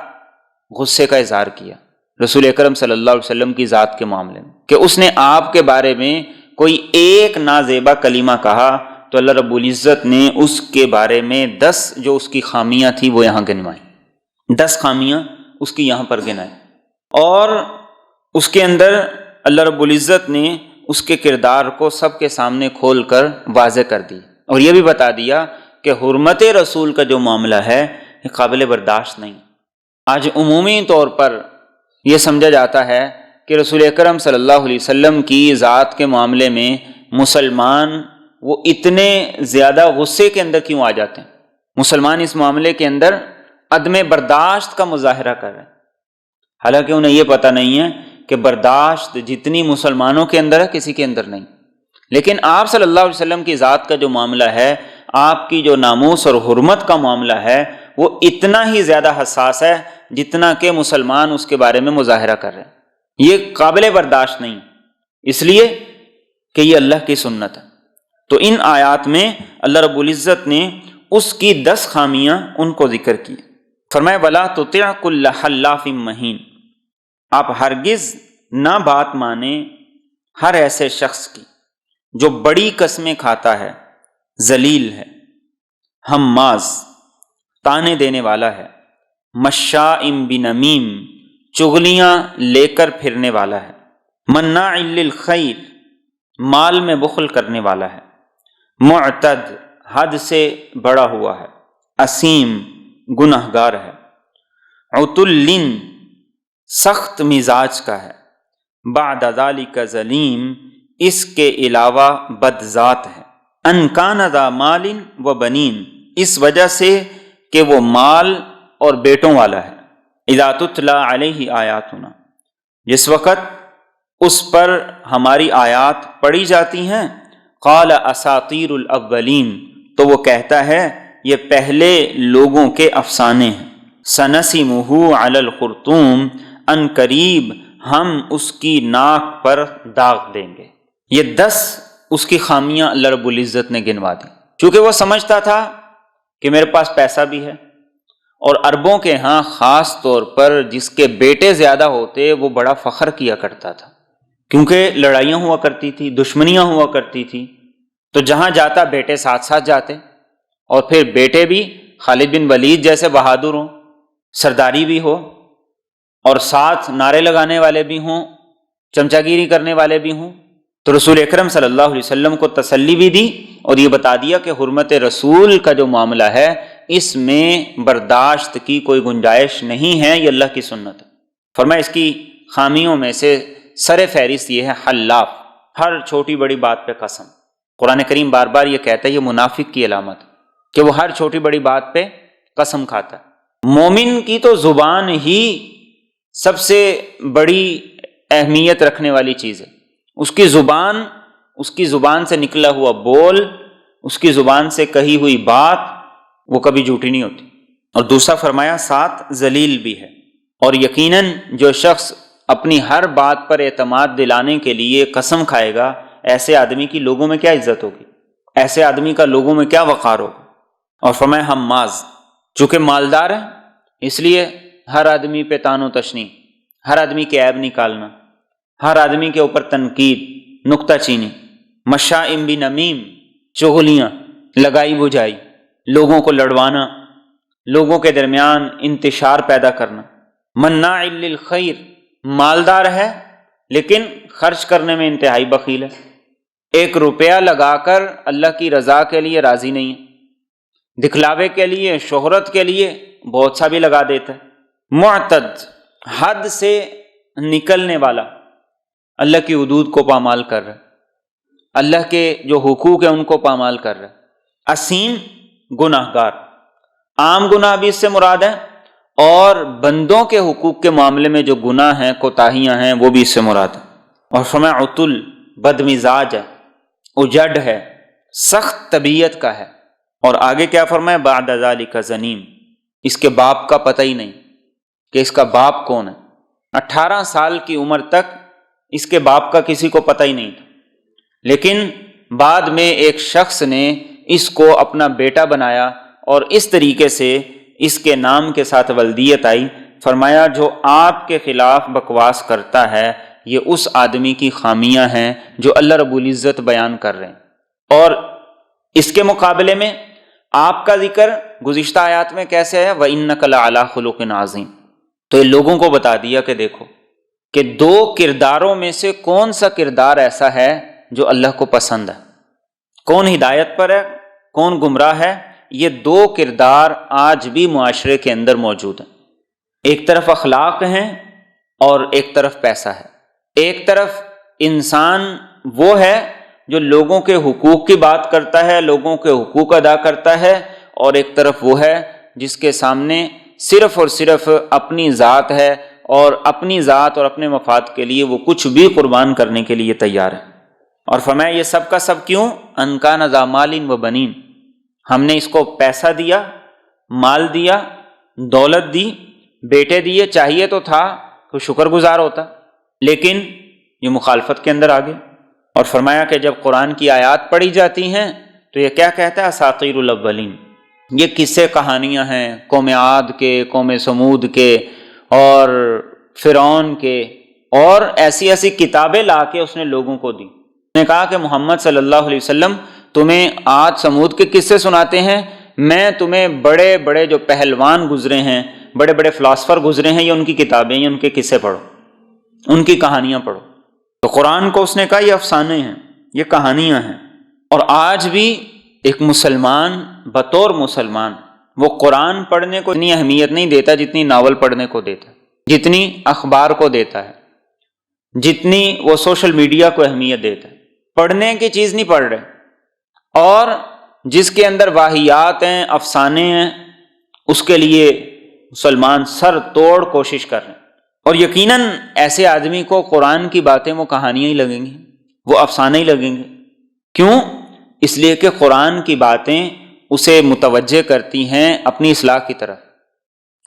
غصے کا اظہار کیا رسول اکرم صلی اللہ علیہ وسلم کی ذات کے معاملے میں، کہ اس نے آپ کے بارے میں کوئی ایک نازیبا کلمہ کہا تو اللہ رب العزت نے اس کے بارے میں 10 جو اس کی خامیاں تھیں وہ یہاں گنوائیں، 10 خامیاں اس کی یہاں پر گنائیں، اور اس کے اندر اللہ رب العزت نے اس کے کردار کو سب کے سامنے کھول کر واضح کر دی، اور یہ بھی بتا دیا کہ حرمت رسول کا جو معاملہ ہے یہ قابل برداشت نہیں۔ آج عمومی طور پر یہ سمجھا جاتا ہے کہ رسول اکرم صلی اللہ علیہ وسلم کی ذات کے معاملے میں مسلمان وہ اتنے زیادہ غصے کے اندر کیوں آ جاتے ہیں، مسلمان اس معاملے کے اندر عدم برداشت کا مظاہرہ کر رہے ہیں، حالانکہ انہیں یہ پتہ نہیں ہے کہ برداشت جتنی مسلمانوں کے اندر ہے کسی کے اندر نہیں، لیکن آپ صلی اللہ علیہ وسلم کی ذات کا جو معاملہ ہے، آپ کی جو ناموس اور حرمت کا معاملہ ہے وہ اتنا ہی زیادہ حساس ہے جتنا کہ مسلمان اس کے بارے میں مظاہرہ کر رہے ہیں، یہ قابل برداشت نہیں، اس لیے کہ یہ اللہ کی سنت ہے۔ تو ان آیات میں اللہ رب العزت نے اس کی 10 خامیاں ان کو ذکر کی، فرمایا وَلَا تُطِعْ كُلَّ حَلَّافٍ مَّهِينٍ، آپ ہرگز نہ بات مانیں ہر ایسے شخص کی جو بڑی قسمیں کھاتا ہے، ذلیل ہے، ہماز تانے دینے والا ہے، مشاء بنمیم چغلیاں لے کر پھرنے والا ہے، مناع للخیر مال میں بخل کرنے والا ہے، معتد حد سے بڑا ہوا ہے، اسیم گنہگار ہے، عتل سخت مزاج کا ہے، بعد ذالک ظلیم اس کے علاوہ بد ذات ہے، ان کان ذا مال و بنین اس وجہ سے کہ وہ مال اور بیٹوں والا ہے، اذا تتلی علیہ آیاتنا جس وقت اس پر ہماری آیات پڑھی جاتی ہیں، قال اساطیر الاولین تو وہ کہتا ہے یہ پہلے لوگوں کے افسانے ہیں، سنسمہ علی الخرطوم ان قریب ہم اس کی ناک پر داغ دیں گے۔ یہ 10 اس کی خامیاں اللہ رب العزت نے گنوا دی، چونکہ وہ سمجھتا تھا کہ میرے پاس پیسہ بھی ہے، اور عربوں کے ہاں خاص طور پر جس کے بیٹے زیادہ ہوتے وہ بڑا فخر کیا کرتا تھا، کیونکہ لڑائیاں ہوا کرتی تھی، دشمنیاں ہوا کرتی تھی، تو جہاں جاتا بیٹے ساتھ ساتھ جاتے، اور پھر بیٹے بھی خالد بن ولید جیسے بہادر ہوں، سرداری بھی ہو، اور ساتھ نعرے لگانے والے بھی ہوں، چمچا گیری کرنے والے بھی ہوں، تو رسول اکرم صلی اللہ علیہ وسلم کو تسلی بھی دی اور یہ بتا دیا کہ حرمت رسول کا جو معاملہ ہے اس میں برداشت کی کوئی گنجائش نہیں ہے، یہ اللہ کی سنت ہے۔ فرمایا اس کی خامیوں میں سے سر فہرست یہ ہے حلاف، ہر چھوٹی بڑی بات پہ قسم۔ قرآن کریم بار بار یہ کہتا ہے یہ منافق کی علامت کہ وہ ہر چھوٹی بڑی بات پہ قسم کھاتا ہے۔ مومن کی تو زبان ہی سب سے بڑی اہمیت رکھنے والی چیز ہے، اس کی زبان سے نکلا ہوا بول، اس کی زبان سے کہی ہوئی بات وہ کبھی جھوٹی نہیں ہوتی۔ اور دوسرا فرمایا ساتھ ذلیل بھی ہے، اور یقیناً جو شخص اپنی ہر بات پر اعتماد دلانے کے لیے قسم کھائے گا، ایسے آدمی کی لوگوں میں کیا عزت ہوگی، ایسے آدمی کا لوگوں میں کیا وقار ہوگا۔ اور فرمایا ہماز، چونکہ مالدار ہے اس لیے ہر آدمی پہ تان و تشنی، ہر آدمی کے عیب نکالنا، ہر آدمی کے اوپر تنقید، نکتہ چینی، مشاء بنمیم چغلیاں، لگائی بجھائی، لوگوں کو لڑوانا، لوگوں کے درمیان انتشار پیدا کرنا، مناع للخیر مالدار ہے لیکن خرچ کرنے میں انتہائی بخیل ہے، 1 روپیہ لگا کر اللہ کی رضا کے لیے راضی نہیں ہے، دکھلاوے کے لیے، شہرت کے لیے بہت سا بھی لگا دیتا ہے، معتد حد سے نکلنے والا، اللہ کی حدود کو پامال کر رہا ہے، اللہ کے جو حقوق ہیں ان کو پامال کر رہا ہے، اسیم گناہگار، عام گناہ بھی اس سے مراد ہے اور بندوں کے حقوق کے معاملے میں جو گناہ ہیں، کوتاہیاں ہیں، وہ بھی اس سے مراد ہے۔ اور فرمایا عتل بد مزاج ہے، اجڑ ہے، سخت طبیعت کا ہے، اور آگے کیا فرمایا بعد ذالک زنیم اس کے باپ کا پتہ ہی نہیں، کہ اس کا باپ کون ہے۔ 18 سال کی عمر تک اس کے باپ کا کسی کو پتہ ہی نہیں تھا، لیکن بعد میں ایک شخص نے اس کو اپنا بیٹا بنایا اور اس طریقے سے اس کے نام کے ساتھ ولدیت آئی۔ فرمایا جو آپ کے خلاف بکواس کرتا ہے یہ اس آدمی کی خامیاں ہیں جو اللہ رب العزت بیان کر رہے ہیں، اور اس کے مقابلے میں آپ کا ذکر گزشتہ آیات میں کیسے ہے، وَإِنَّكَ لَعَلَىٰ خُلُقٍ عَظِيمٍ۔ تو یہ لوگوں کو بتا دیا کہ دیکھو کہ 2 کرداروں میں سے کون سا کردار ایسا ہے جو اللہ کو پسند ہے، کون ہدایت پر ہے، کون گمراہ ہے۔ یہ 2 کردار آج بھی معاشرے کے اندر موجود ہیں، ایک طرف اخلاق ہیں اور ایک طرف پیسہ ہے۔ ایک طرف انسان وہ ہے جو لوگوں کے حقوق کی بات کرتا ہے، لوگوں کے حقوق ادا کرتا ہے، اور ایک طرف وہ ہے جس کے سامنے صرف اور صرف اپنی ذات ہے، اور اپنی ذات اور اپنے مفاد کے لیے وہ کچھ بھی قربان کرنے کے لیے تیار ہے۔ اور فرمایا یہ سب کا سب کیوں، ان کان ذا مال و بنین، ہم نے اس کو پیسہ دیا، مال دیا، دولت دی، بیٹے دیے، چاہیے تو تھا تو شکر گزار ہوتا، لیکن یہ مخالفت کے اندر آ گئے۔ اور فرمایا کہ جب قرآن کی آیات پڑھی جاتی ہیں تو یہ کیا کہتا ہے، اساطیر الاولین، یہ قصے کہانیاں ہیں قوم عاد کے، قوم سمود کے اور فرعون کے، اور ایسی ایسی کتابیں لا کے اس نے لوگوں کو دی۔ اس نے کہا کہ محمد صلی اللہ علیہ وسلم تمہیں عاد سمود کے قصے سناتے ہیں، میں تمہیں بڑے بڑے جو پہلوان گزرے ہیں، بڑے بڑے فلاسفر گزرے ہیں، یہ ان کی کتابیں، یہ ان کے قصے پڑھو، ان کی کہانیاں پڑھو۔ تو قرآن کو اس نے کہا یہ افسانے ہیں، یہ کہانیاں ہیں۔ اور آج بھی ایک مسلمان بطور مسلمان وہ قرآن پڑھنے کو اتنی اہمیت نہیں دیتا جتنی ناول پڑھنے کو دیتا ہے، جتنی اخبار کو دیتا ہے، جتنی وہ سوشل میڈیا کو اہمیت دیتا ہے۔ پڑھنے کی چیز نہیں پڑھ رہے، اور جس کے اندر واہیات ہیں، افسانے ہیں، اس کے لیے مسلمان سر توڑ کوشش کر رہے ہیں۔ اور یقیناً ایسے آدمی کو قرآن کی باتیں وہ کہانیاں ہی لگیں گی، وہ افسانے ہی لگیں گے۔ کیوں؟ اس لیے کہ قرآن کی باتیں اسے متوجہ کرتی ہیں اپنی اصلاح کی طرف۔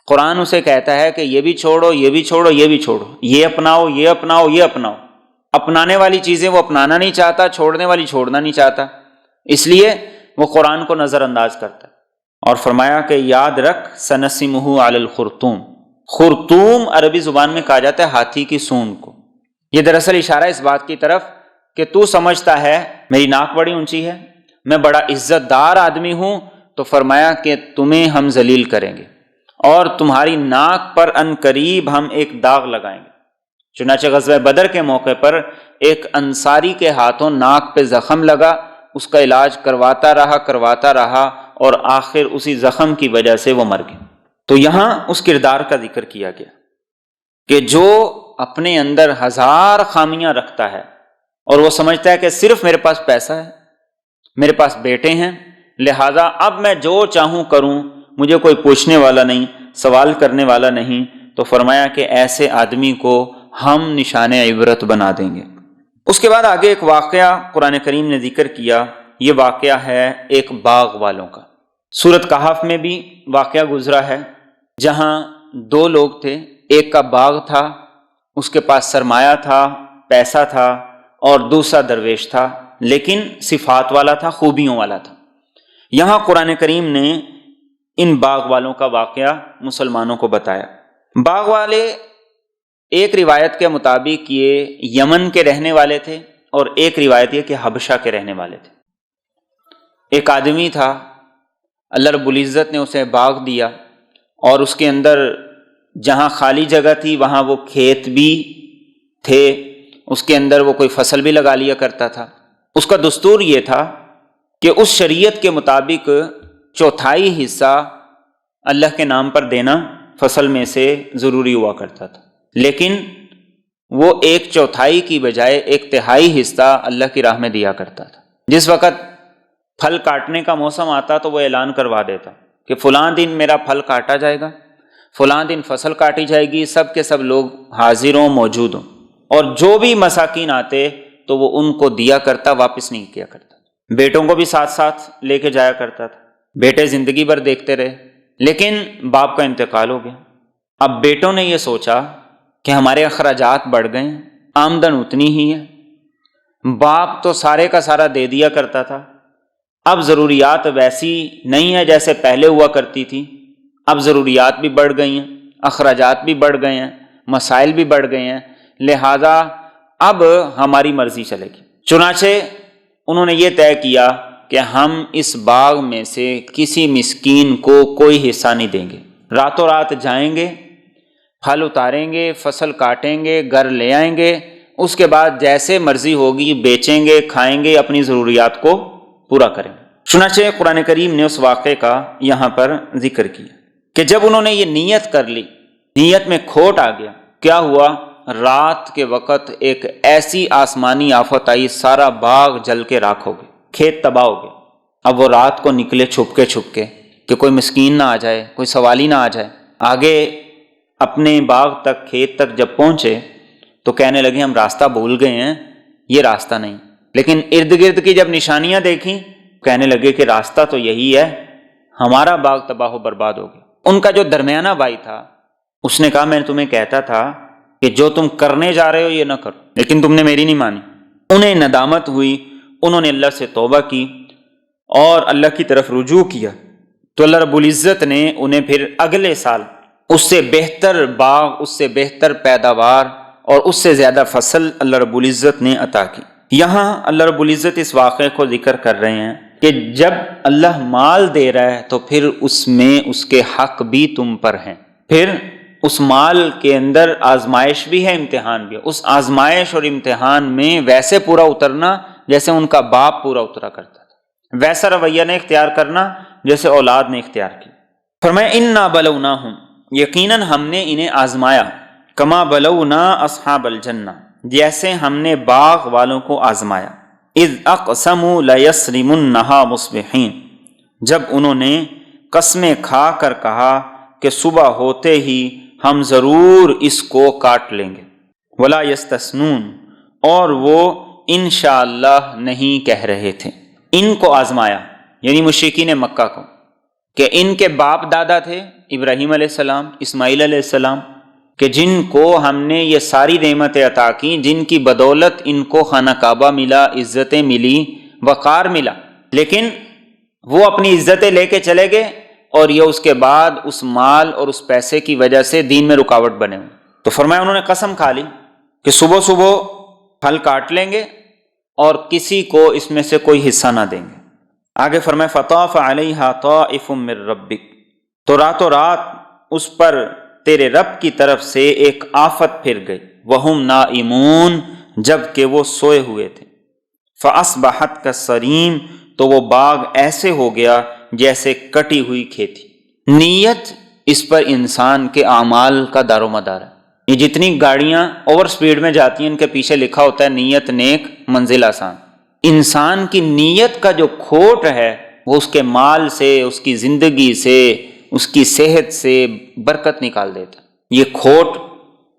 قرآن اسے کہتا ہے کہ یہ بھی چھوڑو، یہ بھی چھوڑو، یہ بھی چھوڑو، یہ اپناؤ، یہ اپناؤ، یہ اپناؤ۔ اپنانے والی چیزیں وہ اپنانا نہیں چاہتا، چھوڑنے والی چھوڑنا نہیں چاہتا، اس لیے وہ قرآن کو نظر انداز کرتا ہے۔ اور فرمایا کہ یاد رکھ سنسمہ علی الخرطوم، خرطوم عربی زبان میں کہا جاتا ہے ہاتھی کی سونڈ کو۔ یہ دراصل اشارہ اس بات کی طرف کہ تو سمجھتا ہے میری ناک بڑی اونچی ہے، میں بڑا عزت دار آدمی ہوں، تو فرمایا کہ تمہیں ہم ذلیل کریں گے اور تمہاری ناک پر ان قریب ہم ایک داغ لگائیں گے۔ چنانچہ غزوہ بدر کے موقع پر ایک انصاری کے ہاتھوں ناک پہ زخم لگا، اس کا علاج کرواتا رہا اور آخر اسی زخم کی وجہ سے وہ مر گیا۔ تو یہاں اس کردار کا ذکر کیا گیا کہ جو اپنے اندر 1000 خامیاں رکھتا ہے اور وہ سمجھتا ہے کہ صرف میرے پاس پیسہ ہے، میرے پاس بیٹے ہیں، لہٰذا اب میں جو چاہوں کروں، مجھے کوئی پوچھنے والا نہیں، سوال کرنے والا نہیں، تو فرمایا کہ ایسے آدمی کو ہم نشان عبرت بنا دیں گے۔ اس کے بعد آگے ایک واقعہ قرآن کریم نے ذکر کیا، یہ واقعہ ہے ایک باغ والوں کا۔ سورۃ کہف میں بھی واقعہ گزرا ہے جہاں 2 لوگ تھے، ایک کا باغ تھا، اس کے پاس سرمایہ تھا، پیسہ تھا، اور دوسرا درویش تھا لیکن صفات والا تھا، خوبیوں والا تھا۔ یہاں قرآن کریم نے ان باغ والوں کا واقعہ مسلمانوں کو بتایا۔ باغ والے ایک روایت کے مطابق یہ یمن کے رہنے والے تھے اور ایک روایت یہ کہ حبشہ کے رہنے والے تھے۔ ایک آدمی تھا، اللہ رب العزت نے اسے باغ دیا اور اس کے اندر جہاں خالی جگہ تھی وہاں وہ کھیت بھی تھے، اس کے اندر وہ کوئی فصل بھی لگا لیا کرتا تھا۔ اس کا دستور یہ تھا کہ اس شریعت کے مطابق 1/4 حصہ اللہ کے نام پر دینا فصل میں سے ضروری ہوا کرتا تھا، لیکن وہ 1/4 کی بجائے 1/3 حصہ اللہ کی راہ میں دیا کرتا تھا۔ جس وقت پھل کاٹنے کا موسم آتا تو وہ اعلان کروا دیتا کہ فلاں دن میرا پھل کاٹا جائے گا، فلاں دن فصل کاٹی جائے گی، سب کے سب لوگ حاضر ہوں، موجود ہوں، اور جو بھی مساکین آتے تو وہ ان کو دیا کرتا، واپس نہیں کیا کرتا۔ بیٹوں کو بھی ساتھ ساتھ لے کے جایا کرتا تھا۔ بیٹے زندگی بھر دیکھتے رہے، لیکن باپ کا انتقال ہو گیا۔ اب بیٹوں نے یہ سوچا کہ ہمارے اخراجات بڑھ گئے ہیں، آمدن اتنی ہی ہے، باپ تو سارے کا سارا دے دیا کرتا تھا، اب ضروریات ویسی نہیں ہے جیسے پہلے ہوا کرتی تھی، اب ضروریات بھی بڑھ گئی ہیں، اخراجات بھی بڑھ گئے ہیں، مسائل بھی بڑھ گئے ہیں، لہذا اب ہماری مرضی چلے گی۔ چنانچہ انہوں نے یہ طے کیا کہ ہم اس باغ میں سے کسی مسکین کو کوئی حصہ نہیں دیں گے، راتوں رات جائیں گے، پھل اتاریں گے، فصل کاٹیں گے، گھر لے آئیں گے، اس کے بعد جیسے مرضی ہوگی بیچیں گے، کھائیں گے، اپنی ضروریات کو پورا کریں گے۔ چنانچہ قرآن کریم نے اس واقعے کا یہاں پر ذکر کیا کہ جب انہوں نے یہ نیت کر لی، نیت میں کھوٹ آ گیا، کیا ہوا؟ رات کے وقت ایک ایسی آسمانی آفت آئی، سارا باغ جل کے راکھ ہو گیا، کھیت تباہ ہو گیا۔ اب وہ رات کو نکلے چھپ کے کہ کوئی مسکین نہ آ جائے، کوئی سوالی نہ آ جائے۔ آگے اپنے باغ تک، کھیت تک جب پہنچے تو کہنے لگے ہم راستہ بھول گئے ہیں، یہ راستہ نہیں۔ لیکن ارد گرد کی جب نشانیاں دیکھیں، کہنے لگے کہ راستہ تو یہی ہے، ہمارا باغ تباہ و برباد ہو گیا۔ ان کا جو درمیانہ بھائی تھا اس نے کہا میں تمہیں کہتا تھا کہ جو تم کرنے جا رہے ہو یہ نہ کرو، لیکن تم نے میری نہیں مانی۔ انہیں ندامت ہوئی، انہوں نے اللہ سے توبہ کی اور اللہ کی طرف رجوع کیا، تو اللہ رب العزت نے انہیں پھر اگلے سال اس سے بہتر باغ، اس سے بہتر پیداوار اور اس سے زیادہ فصل اللہ رب العزت نے عطا کی۔ یہاں اللہ رب العزت اس واقعے کو ذکر کر رہے ہیں کہ جب اللہ مال دے رہا ہے تو پھر اس میں اس کے حق بھی تم پر ہیں، پھر اس مال کے اندر آزمائش بھی ہے، امتحان بھی ہے۔ اس آزمائش اور امتحان میں ویسے پورا اترنا جیسے ان کا باپ پورا اترا کرتا تھا، ویسا رویہ نے اختیار کرنا جیسے اولاد نے اختیار کی۔ فرمایا انا بلوناہم، یقیناً ہم نے انہیں آزمایا، کما بلونا اصحاب الجنہ، جیسے ہم نے باغ والوں کو آزمایا، اذ اقسموا لیصرمنھا مصبحین، جب انہوں نے قسمیں کھا کر کہا کہ صبح ہوتے ہی ہم ضرور اس کو کاٹ لیں گے، ولا یستثنون، اور وہ انشاءاللہ نہیں کہہ رہے تھے۔ ان کو آزمایا یعنی مشرکین مکہ کو، کہ ان کے باپ دادا تھے ابراہیم علیہ السلام، اسماعیل علیہ السلام، کہ جن کو ہم نے یہ ساری نعمتیں عطا کی، جن کی بدولت ان کو خانہ کعبہ ملا، عزتیں ملی، وقار ملا، لیکن وہ اپنی عزتیں لے کے چلے گئے اور یہ اس کے بعد اس مال اور اس پیسے کی وجہ سے دین میں رکاوٹ بنے ہوئے۔ تو فرمایا انہوں نے قسم کھا لی کہ صبح صبح پھل کاٹ لیں گے اور کسی کو اس میں سے کوئی حصہ نہ دیں گے۔ آگے فرمایا فطاف علیہا طائف من ربک، تو راتوں رات اس پر تیرے رب کی طرف سے ایک آفت پھر گئی، وہم نائمون، جب کہ وہ سوئے ہوئے تھے، فاصبحت کالصریم، تو وہ باغ ایسے ہو گیا جیسے کٹی ہوئی کھیتی۔ نیت اس پر انسان کے اعمال کا دار و مدار ہے۔ یہ جتنی گاڑیاں اوور سپیڈ میں جاتی ہیں ان کے پیچھے لکھا ہوتا ہے نیت نیک منزل آسان۔ انسان کی نیت کا جو کھوٹ ہے وہ اس کے مال سے، اس کی زندگی سے، اس کی صحت سے برکت نکال دیتا۔ یہ کھوٹ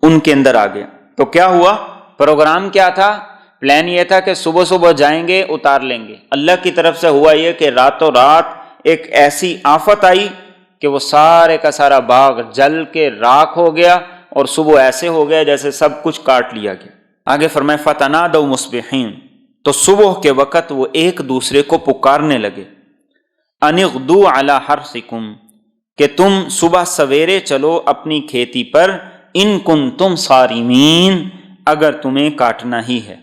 ان کے اندر آ گیا تو کیا ہوا؟ پروگرام کیا تھا؟ پلان یہ تھا کہ صبح صبح جائیں گے، اتار لیں گے۔ اللہ کی طرف سے ہوا یہ کہ راتوں رات ایک ایسی آفت آئی کہ وہ سارے کا سارا باغ جل کے راکھ ہو گیا اور صبح ایسے ہو گیا جیسے سب کچھ کاٹ لیا گیا۔ آگے فرمائے فتنادوا مصبحین، تو صبح کے وقت وہ ایک دوسرے کو پکارنے لگے، ان اغدوا علی حرثکم، کہ تم صبح سویرے چلو اپنی کھیتی پر، ان کنتم صارمین، اگر تمہیں کاٹنا ہی ہے۔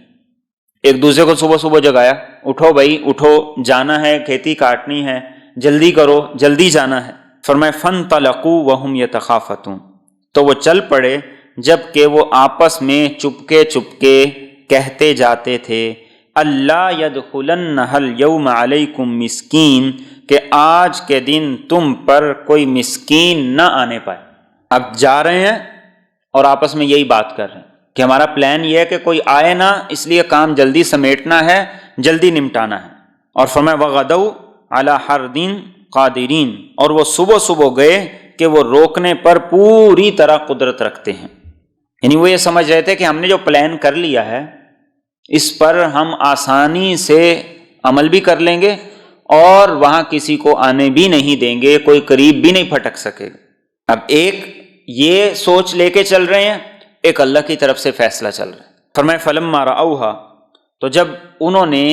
ایک دوسرے کو صبح صبح جگایا، اٹھو بھائی اٹھو، جانا ہے، کھیتی کاٹنی ہے، جلدی کرو، جلدی جانا ہے۔ فرمائے فانطلقوا وہم یتخافتون، تو وہ چل پڑے جب کہ وہ آپس میں چپکے چپکے کہتے جاتے تھے، اللہ یدخلنھا الیوم علیکم مسکین، کہ آج کے دن تم پر کوئی مسکین نہ آنے پائے۔ اب جا رہے ہیں اور آپس میں یہی بات کر رہے ہیں کہ ہمارا پلان یہ ہے کہ کوئی آئے نہ، اس لیے کام جلدی سمیٹنا ہے، جلدی نمٹانا ہے۔ اور فرمایا وغدوا علی حرد قادرین، اور وہ صبح صبح گئے کہ وہ روکنے پر پوری طرح قدرت رکھتے ہیں۔ یعنی وہ یہ سمجھ رہے تھے کہ ہم نے جو پلان کر لیا ہے اس پر ہم آسانی سے عمل بھی کر لیں گے اور وہاں کسی کو آنے بھی نہیں دیں گے، کوئی قریب بھی نہیں پھٹک سکے گا۔ اب ایک یہ سوچ لے کے چل رہے ہیں، ایک اللہ کی طرف سے فیصلہ چل رہا ہے۔ فرمایا فلما رأوها، تو جب انہوں نے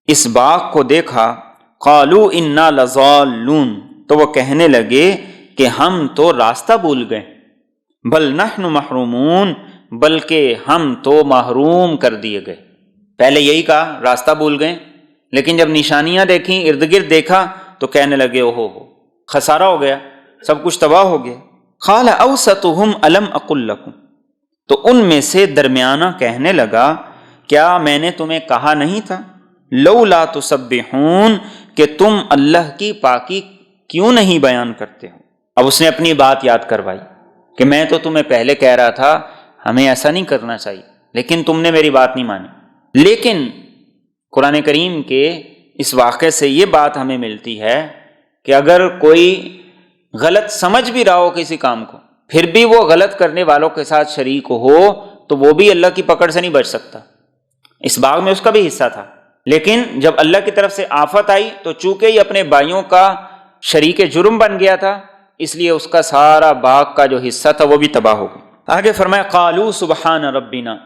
اس باغ کو دیکھا، قالوا انا لضالون، تو وہ کہنے لگے کہ ہم تو راستہ بھول گئے، بل نحن محرومون، بلکہ ہم تو محروم کر دیے گئے۔ پہلے یہی کہا راستہ بھول گئے، لیکن جب نشانیاں دیکھیں، ارد گرد دیکھا، تو کہنے لگے اوہو خسارہ ہو گیا، سب کچھ تباہ ہو گیا۔ قال اوسطهم الم اقل لکم، تو ان میں سے درمیانہ کہنے لگا کیا میں نے تمہیں کہا نہیں تھا، لولا تسبحون، کہ تم اللہ کی پاکی کیوں نہیں بیان کرتے ہو۔ اب اس نے اپنی بات یاد کروائی کہ میں تو تمہیں پہلے کہہ رہا تھا ہمیں ایسا نہیں کرنا چاہیے، لیکن تم نے میری بات نہیں مانی۔ لیکن قرآن کریم کے اس واقعے سے یہ بات ہمیں ملتی ہے کہ اگر کوئی غلط سمجھ بھی رہا ہو کسی کام کو، پھر بھی وہ غلط کرنے والوں کے ساتھ شریک ہو، تو وہ بھی اللہ کی پکڑ سے نہیں بچ سکتا۔ اس باغ میں اس کا بھی حصہ تھا، لیکن جب اللہ کی طرف سے آفت آئی تو چونکہ یہ اپنے بھائیوں کا شریک جرم بن گیا تھا، اس لیے اس کا سارا باغ کا جو حصہ تھا وہ بھی تباہ ہو گیا۔ آگے فرمایا قالوا سبحان ربنا،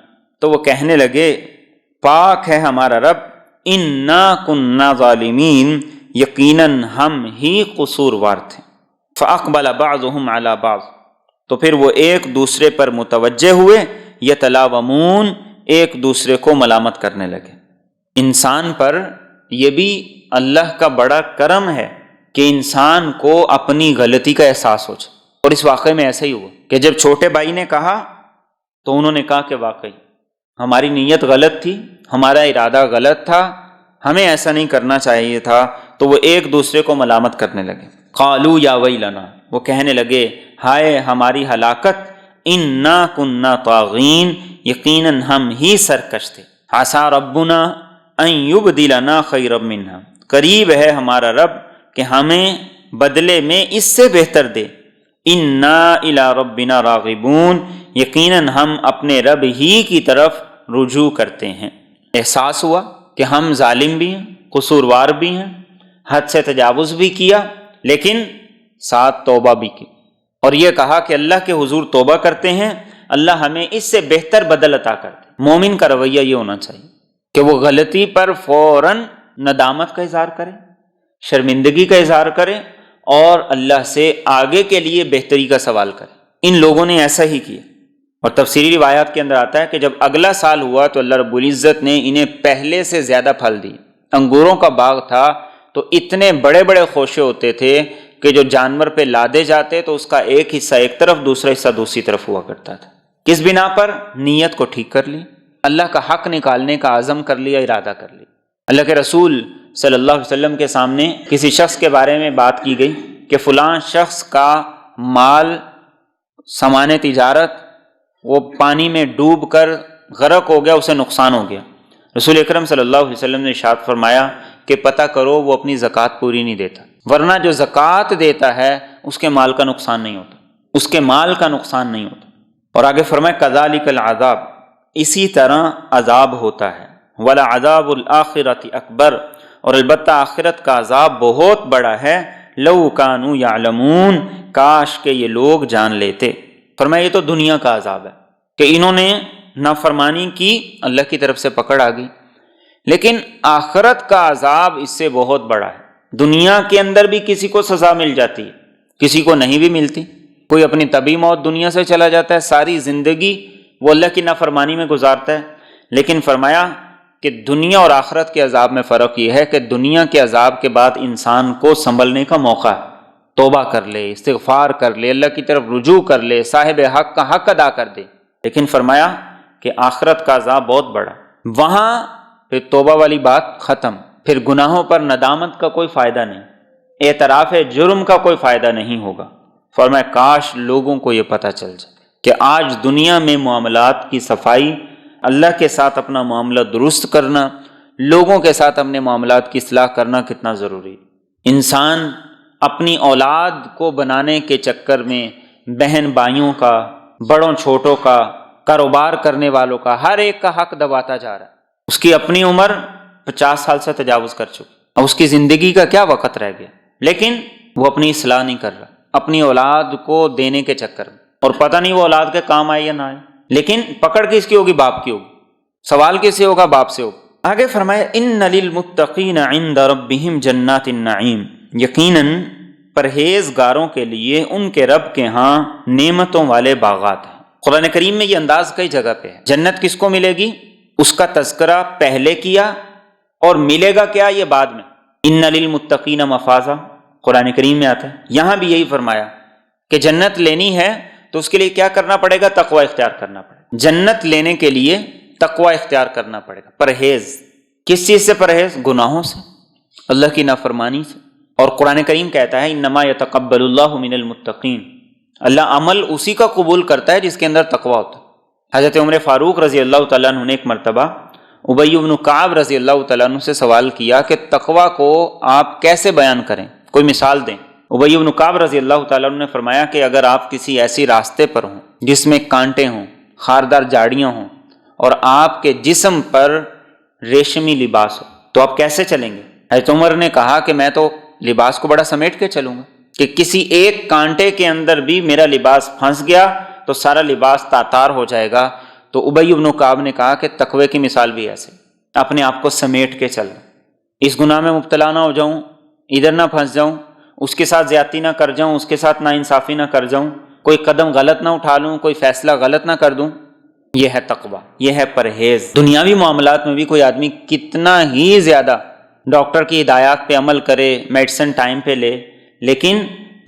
تو وہ کہنے لگے پاک ہے ہمارا رب، انا کنا ظالمین، یقیناً ہم ہی قصوروار تھے۔ فاقبل بعضهم على بعض، تو پھر وہ ایک دوسرے پر متوجہ ہوئے، یتلاومون، ایک دوسرے کو ملامت کرنے لگے۔ انسان پر یہ بھی اللہ کا بڑا کرم ہے کہ انسان کو اپنی غلطی کا احساس ہو جائے، اور اس واقعے میں ایسا ہی ہوا کہ جب چھوٹے بھائی نے کہا تو انہوں نے کہا کہ واقعی ہماری نیت غلط تھی، ہمارا ارادہ غلط تھا، ہمیں ایسا نہیں کرنا چاہیے تھا، تو وہ ایک دوسرے کو ملامت کرنے لگے۔ قالوا یا ویلنا، وہ کہنے لگے ہائے ہماری ہلاکت، انا کنا طاغین، یقیناً ہم ہی سرکش تھے۔ عسى ربنا ان یبدلنا خیرا منہا، قریب ہے ہمارا رب کہ ہمیں بدلے میں اس سے بہتر دے۔ انا الی ربنا راغبون، یقیناً ہم اپنے رب ہی کی طرف رجوع کرتے ہیں۔ احساس ہوا کہ ہم ظالم بھی ہیں، قصوروار بھی ہیں، حد سے تجاوز بھی کیا، لیکن ساتھ توبہ بھی کی، اور یہ کہا کہ اللہ کے حضور توبہ کرتے ہیں، اللہ ہمیں اس سے بہتر بدل عطا کرتے۔ مومن کا رویہ یہ ہونا چاہیے کہ وہ غلطی پر فوراً ندامت کا اظہار کرے، شرمندگی کا اظہار کرے، اور اللہ سے آگے کے لیے بہتری کا سوال کرے۔ ان لوگوں نے ایسا ہی کیا، اور تفسیری روایات کے اندر آتا ہے کہ جب اگلا سال ہوا تو اللہ رب العزت نے انہیں پہلے سے زیادہ پھل دیے۔ انگوروں کا باغ تھا تو اتنے بڑے بڑے خوشے ہوتے تھے کہ جو جانور پہ لادے جاتے تو اس کا ایک حصہ ایک طرف، دوسرا حصہ دوسری طرف ہوا کرتا تھا۔ کس بنا پر؟ نیت کو ٹھیک کر لی، اللہ کا حق نکالنے کا عزم کر لیا، ارادہ کر لیا۔ اللہ کے رسول صلی اللہ علیہ وسلم کے سامنے کسی شخص کے بارے میں بات کی گئی کہ فلاں شخص کا مال، سامان تجارت، وہ پانی میں ڈوب کر غرق ہو گیا، اسے نقصان ہو گیا۔ رسول اکرم صلی اللہ علیہ وسلم نے ارشاد فرمایا کہ پتہ کرو وہ اپنی زکوٰۃ پوری نہیں دیتا، ورنہ جو زکوٰۃ دیتا ہے اس کے مال کا نقصان نہیں ہوتا، اس کے مال کا نقصان نہیں ہوتا۔ اور آگے فرمایا کذالک العذاب، اسی طرح عذاب ہوتا ہے، ولعذاب الآخرۃ اکبر، اور البتہ آخرت کا عذاب بہت بڑا ہے، لو کانوا یعلمون، کاش کہ یہ لوگ جان لیتے۔ فرمایا یہ تو دنیا کا عذاب ہے کہ انہوں نے نافرمانی کی، اللہ کی طرف سے پکڑ آ گئی، لیکن آخرت کا عذاب اس سے بہت بڑا ہے۔ دنیا کے اندر بھی کسی کو سزا مل جاتی ہے، کسی کو نہیں بھی ملتی، کوئی اپنی طبی موت دنیا سے چلا جاتا ہے، ساری زندگی وہ اللہ کی نافرمانی میں گزارتا ہے۔ لیکن فرمایا کہ دنیا اور آخرت کے عذاب میں فرق یہ ہے کہ دنیا کے عذاب کے بعد انسان کو سنبھلنے کا موقع ہے، توبہ کر لے، استغفار کر لے، اللہ کی طرف رجوع کر لے، صاحب حق کا حق ادا کر دے۔ لیکن فرمایا کہ آخرت کا عذاب بہت بڑا، وہاں پھر توبہ والی بات ختم، پھر گناہوں پر ندامت کا کوئی فائدہ نہیں، اعتراف جرم کا کوئی فائدہ نہیں ہوگا۔ فرمایا کاش لوگوں کو یہ پتہ چل جائے کہ آج دنیا میں معاملات کی صفائی، اللہ کے ساتھ اپنا معاملہ درست کرنا، لوگوں کے ساتھ اپنے معاملات کی اصلاح کرنا کتنا ضروری ہے۔ انسان اپنی اولاد کو بنانے کے چکر میں بہن بھائیوں کا، بڑوں چھوٹوں کا، کاروبار کرنے والوں کا، ہر ایک کا حق دباتا جا رہا ہے۔ اس کی اپنی عمر 50 سال سے تجاوز کر چکی، اب اس کی زندگی کا کیا وقت رہ گیا، لیکن وہ اپنی اصلاح نہیں کر رہا۔ اپنی اولاد کو دینے کے چکر میں، اور پتہ نہیں وہ اولاد کے کام آئے یا نہ آئے، لیکن پکڑ کس کی ہوگی؟ باپ کی ہوگی، سوال کس سے ہوگا؟ باپ سے ہوگا۔ آگے فرمایا ان للمتقین عند ربہم جنات النعیم، یقیناً پرہیزگاروں کے لیے ان کے رب کے ہاں نعمتوں والے باغات ہیں۔ قرآن کریم میں یہ انداز کئی جگہ پہ ہے۔ جنت کس کو ملے گی اس کا تذکرہ پہلے کیا، اور ملے گا کیا یہ بعد میں۔ ان للمتقین مفازا قرآن کریم میں آتا ہے، یہاں بھی یہی فرمایا کہ جنت لینی ہے تو اس کے لیے کیا کرنا پڑے گا؟ تقوی اختیار کرنا پڑے گا۔ جنت لینے کے لیے تقوی اختیار کرنا پڑے گا، پرہیز۔ کس چیز سے پرہیز؟ گناہوں سے، اللہ کی نافرمانی سے۔ اور قرآن کریم کہتا ہے انما یتقبل اللہ من المتقین، اللہ عمل اسی کا قبول کرتا ہے جس کے اندر تقوی ہوتا ہے۔ حضرت عمر فاروق رضی اللہ تعالیٰ عنہ نے ایک مرتبہ ابی بن کعب رضی اللہ تعالیٰ عنہ سے سوال کیا کہ تقوی کو آپ کیسے بیان کریں، کوئی مثال دیں۔ ابی بن کعب رضی اللہ تعالیٰ عنہ نے فرمایا کہ اگر آپ کسی ایسی راستے پر ہوں جس میں کانٹے ہوں، خاردار جھاڑیاں ہوں، اور آپ کے جسم پر ریشمی لباس ہو تو آپ کیسے چلیں گے؟ حضرت عمر نے کہا کہ میں تو لباس کو بڑا سمیٹ کے چلوں گا، کہ کسی ایک کانٹے کے اندر بھی میرا لباس پھنس گیا تو سارا لباس تاتار ہو جائے گا۔ تو ابی بن کعب نے کہا کہ تقوی کی مثال بھی ایسے، اپنے آپ کو سمیٹ کے چلنا، اس گناہ میں مبتلا نہ ہو جاؤں، ادھر نہ پھنس جاؤں، اس کے ساتھ زیادتی نہ کر جاؤں، اس کے ساتھ ناانصافی نہ کر جاؤں، کوئی قدم غلط نہ اٹھا لوں، کوئی فیصلہ غلط نہ کر دوں۔ یہ ہے تقوی، یہ ہے پرہیز۔ دنیاوی معاملات میں بھی کوئی آدمی کتنا ہی زیادہ ڈاکٹر کی ہدایات پہ عمل کرے، میڈیسن ٹائم پہ لے، لیکن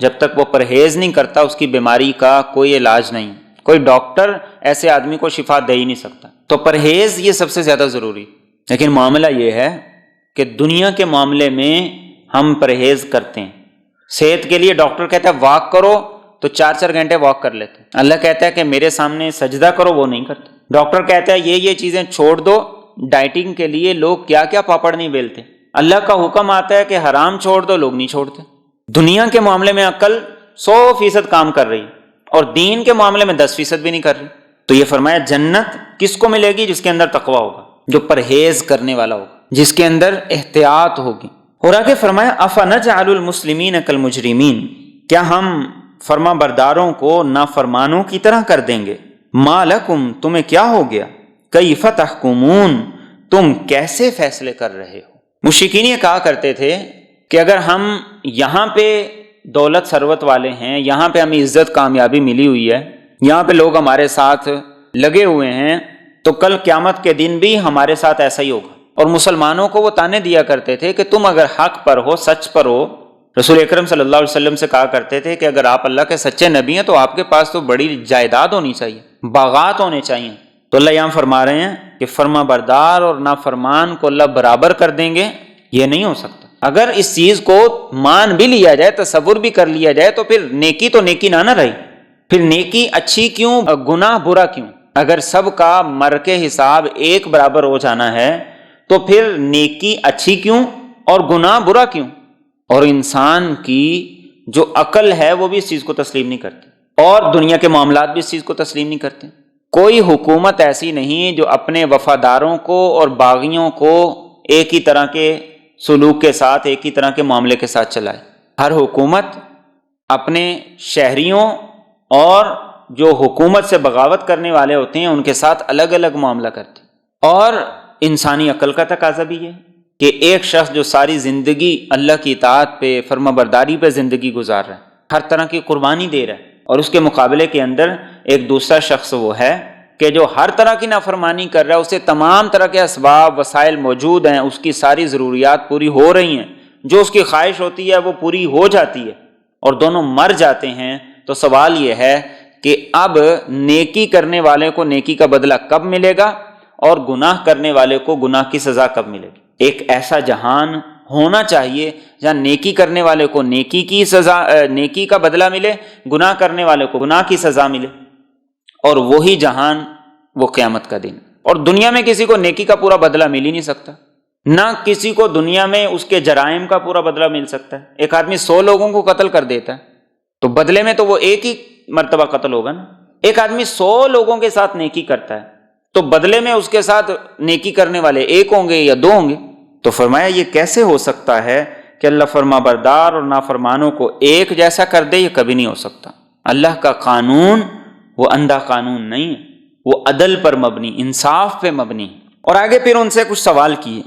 جب تک وہ پرہیز نہیں کرتا اس کی بیماری کا کوئی علاج نہیں، کوئی ڈاکٹر ایسے آدمی کو شفا دے ہی نہیں سکتا۔ تو پرہیز یہ سب سے زیادہ ضروری۔ لیکن معاملہ یہ ہے کہ دنیا کے معاملے میں ہم پرہیز کرتے ہیں۔ صحت کے لیے ڈاکٹر کہتا ہے واک کرو تو 4 گھنٹے واک کر لیتے ہیں۔ اللہ کہتا ہے کہ میرے سامنے سجدہ کرو، وہ نہیں کرتے۔ ڈاکٹر کہتا ہے یہ چیزیں چھوڑ دو، ڈائٹنگ کے لیے لوگ کیا کیا پاپڑ نہیں بیلتے۔ اللہ کا حکم آتا ہے کہ حرام چھوڑ دو، لوگ نہیں چھوڑتے۔ دنیا کے معاملے میں عقل 100% کام کر رہی اور دین کے معاملے میں 10% بھی نہیں کر رہی۔ تو یہ فرمایا جنت کس کو ملے گی؟ جس کے اندر تقوی ہوگا، جو پرہیز کرنے والا ہوگا، جس کے اندر احتیاط ہوگی۔ اور آگے فرمایا افنجعل المسلمین کالمجرمین، کیا ہم فرما برداروں کو نافرمانوں کی طرح کر دیں گے؟ ما لکم، تمہیں کیا ہو گیا؟ کیف تحکمون، تم کیسے فیصلے کر رہے ہو؟ مشرکین یہ کہا کرتے تھے کہ اگر ہم یہاں پہ دولت ثروت والے ہیں، یہاں پہ ہمیں عزت کامیابی ملی ہوئی ہے، یہاں پہ لوگ ہمارے ساتھ لگے ہوئے ہیں، تو کل قیامت کے دن بھی ہمارے ساتھ ایسا ہی ہوگا۔ اور مسلمانوں کو وہ تانے دیا کرتے تھے کہ تم اگر حق پر ہو، سچ پر ہو، رسول اکرم صلی اللہ علیہ وسلم سے کہا کرتے تھے کہ اگر آپ اللہ کے سچے نبی ہیں تو آپ کے پاس تو بڑی جائیداد ہونی چاہیے، باغات ہونے چاہیے۔ تو اللہ یہاں فرما رہے ہیں کہ فرما بردار اور نافرمان کو اللہ برابر کر دیں گے، یہ نہیں ہو سکتا۔ اگر اس چیز کو مان بھی لیا جائے، تصور بھی کر لیا جائے، تو پھر نیکی تو نیکی نہ رہی، پھر نیکی اچھی کیوں، گناہ برا کیوں؟ اگر سب کا مر کے حساب ایک برابر ہو جانا ہے تو پھر نیکی اچھی کیوں اور گناہ برا کیوں؟ اور انسان کی جو عقل ہے وہ بھی اس چیز کو تسلیم نہیں کرتی، اور دنیا کے معاملات بھی اس چیز کو تسلیم نہیں کرتے۔ کوئی حکومت ایسی نہیں جو اپنے وفاداروں کو اور باغیوں کو ایک ہی طرح کے سلوک کے ساتھ، ایک ہی طرح کے معاملے کے ساتھ چلائے۔ ہر حکومت اپنے شہریوں اور جو حکومت سے بغاوت کرنے والے ہوتے ہیں ان کے ساتھ الگ الگ معاملہ کرتے ہیں۔ اور انسانی عقل کا تقاضا بھی ہے کہ ایک شخص جو ساری زندگی اللہ کی اطاعت پہ، فرما برداری پہ زندگی گزار رہا ہے، ہر طرح کی قربانی دے رہا ہے، اور اس کے مقابلے کے اندر ایک دوسرا شخص وہ ہے کہ جو ہر طرح کی نافرمانی کر رہا ہے، اسے تمام طرح کے اسباب وسائل موجود ہیں، اس کی ساری ضروریات پوری ہو رہی ہیں، جو اس کی خواہش ہوتی ہے وہ پوری ہو جاتی ہے، اور دونوں مر جاتے ہیں۔ تو سوال یہ ہے کہ اب نیکی کرنے والے کو نیکی کا بدلہ کب ملے گا اور گناہ کرنے والے کو گناہ کی سزا کب ملے گی؟ ایک ایسا جہان ہونا چاہیے جہاں نیکی کرنے والے کو نیکی کی سزا، نیکی کا بدلہ ملے، گناہ کرنے والے کو گناہ کی سزا ملے، اور وہی جہان وہ قیامت کا دن۔ اور دنیا میں کسی کو نیکی کا پورا بدلہ مل ہی نہیں سکتا، نہ کسی کو دنیا میں اس کے جرائم کا پورا بدلہ مل سکتا ہے۔ ایک آدمی 100 لوگوں کو قتل کر دیتا ہے تو بدلے میں تو وہ ایک ہی مرتبہ قتل ہوگا نا۔ ایک آدمی 100 لوگوں کے ساتھ نیکی کرتا ہے تو بدلے میں اس کے ساتھ نیکی کرنے والے ایک ہوں گے یا 2 ہوں گے۔ تو فرمایا یہ کیسے ہو سکتا ہے کہ اللہ فرما بردار اور نافرمانوں کو ایک جیسا کر دے، یہ کبھی نہیں ہو سکتا۔ اللہ کا قانون وہ اندھا قانون نہیں ہے، وہ عدل پر مبنی، انصاف پہ مبنی۔ اور آگے پھر ان سے کچھ سوال کیے،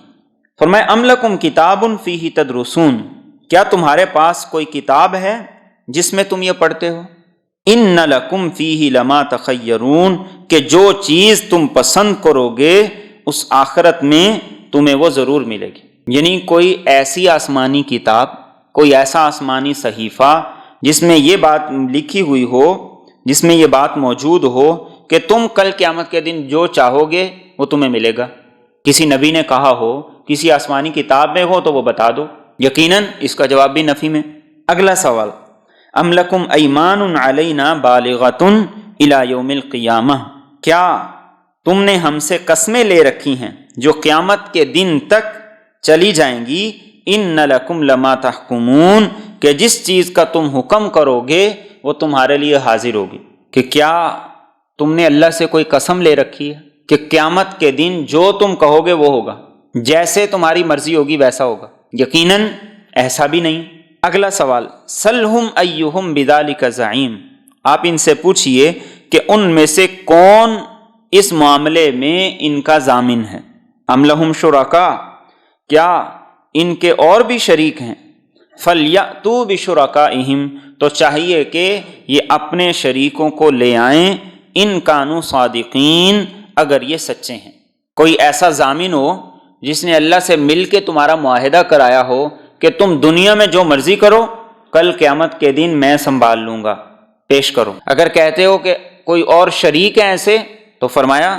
فرمایا ام لکم کتاب فیہ تدرسون، کیا تمہارے پاس کوئی کتاب ہے جس میں تم یہ پڑھتے ہو؟ ان لکم فیہ لما تخیرون، کہ جو چیز تم پسند کرو گے اس آخرت میں تمہیں وہ ضرور ملے گی۔ یعنی کوئی ایسی آسمانی کتاب، کوئی ایسا آسمانی صحیفہ جس میں یہ بات لکھی ہوئی ہو، جس میں یہ بات موجود ہو کہ تم کل قیامت کے دن جو چاہو گے وہ تمہیں ملے گا۔ کسی نبی نے کہا ہو، کسی آسمانی کتاب میں ہو تو وہ بتا دو، یقیناً اس کا جواب بھی نفی میں۔ اگلا سوال، ام لکم ایمان علینا بالغۃ الی یوم القیامہ، کیا تم نے ہم سے قسمیں لے رکھی ہیں جو قیامت کے دن تک چلی جائیں گی؟ ان لکم لما تحکمون، کہ جس چیز کا تم حکم کرو گے وہ تمہارے لیے حاضر ہوگی۔ کہ کیا تم نے اللہ سے کوئی قسم لے رکھی ہے کہ قیامت کے دن جو تم کہو گے وہ ہوگا، جیسے تمہاری مرضی ہوگی ویسا ہوگا؟ یقیناً ایسا بھی نہیں۔ اگلا سوال، سلہم ایہم بذالک زعیم، آپ ان سے پوچھئے کہ ان میں سے کون اس معاملے میں ان کا ضامن ہے۔ ام لہم شرکاء، کیا ان کے اور بھی شریک ہیں؟ فلیأتوا بشرکائہم، تو چاہیے کہ یہ اپنے شریکوں کو لے آئیں، ان کانوا صادقین، اگر یہ سچے ہیں۔ کوئی ایسا ضامن ہو جس نے اللہ سے مل کے تمہارا معاہدہ کرایا ہو کہ تم دنیا میں جو مرضی کرو، کل قیامت کے دن میں سنبھال لوں گا، پیش کرو۔ اگر کہتے ہو کہ کوئی اور شریک ہیں ایسے، تو فرمایا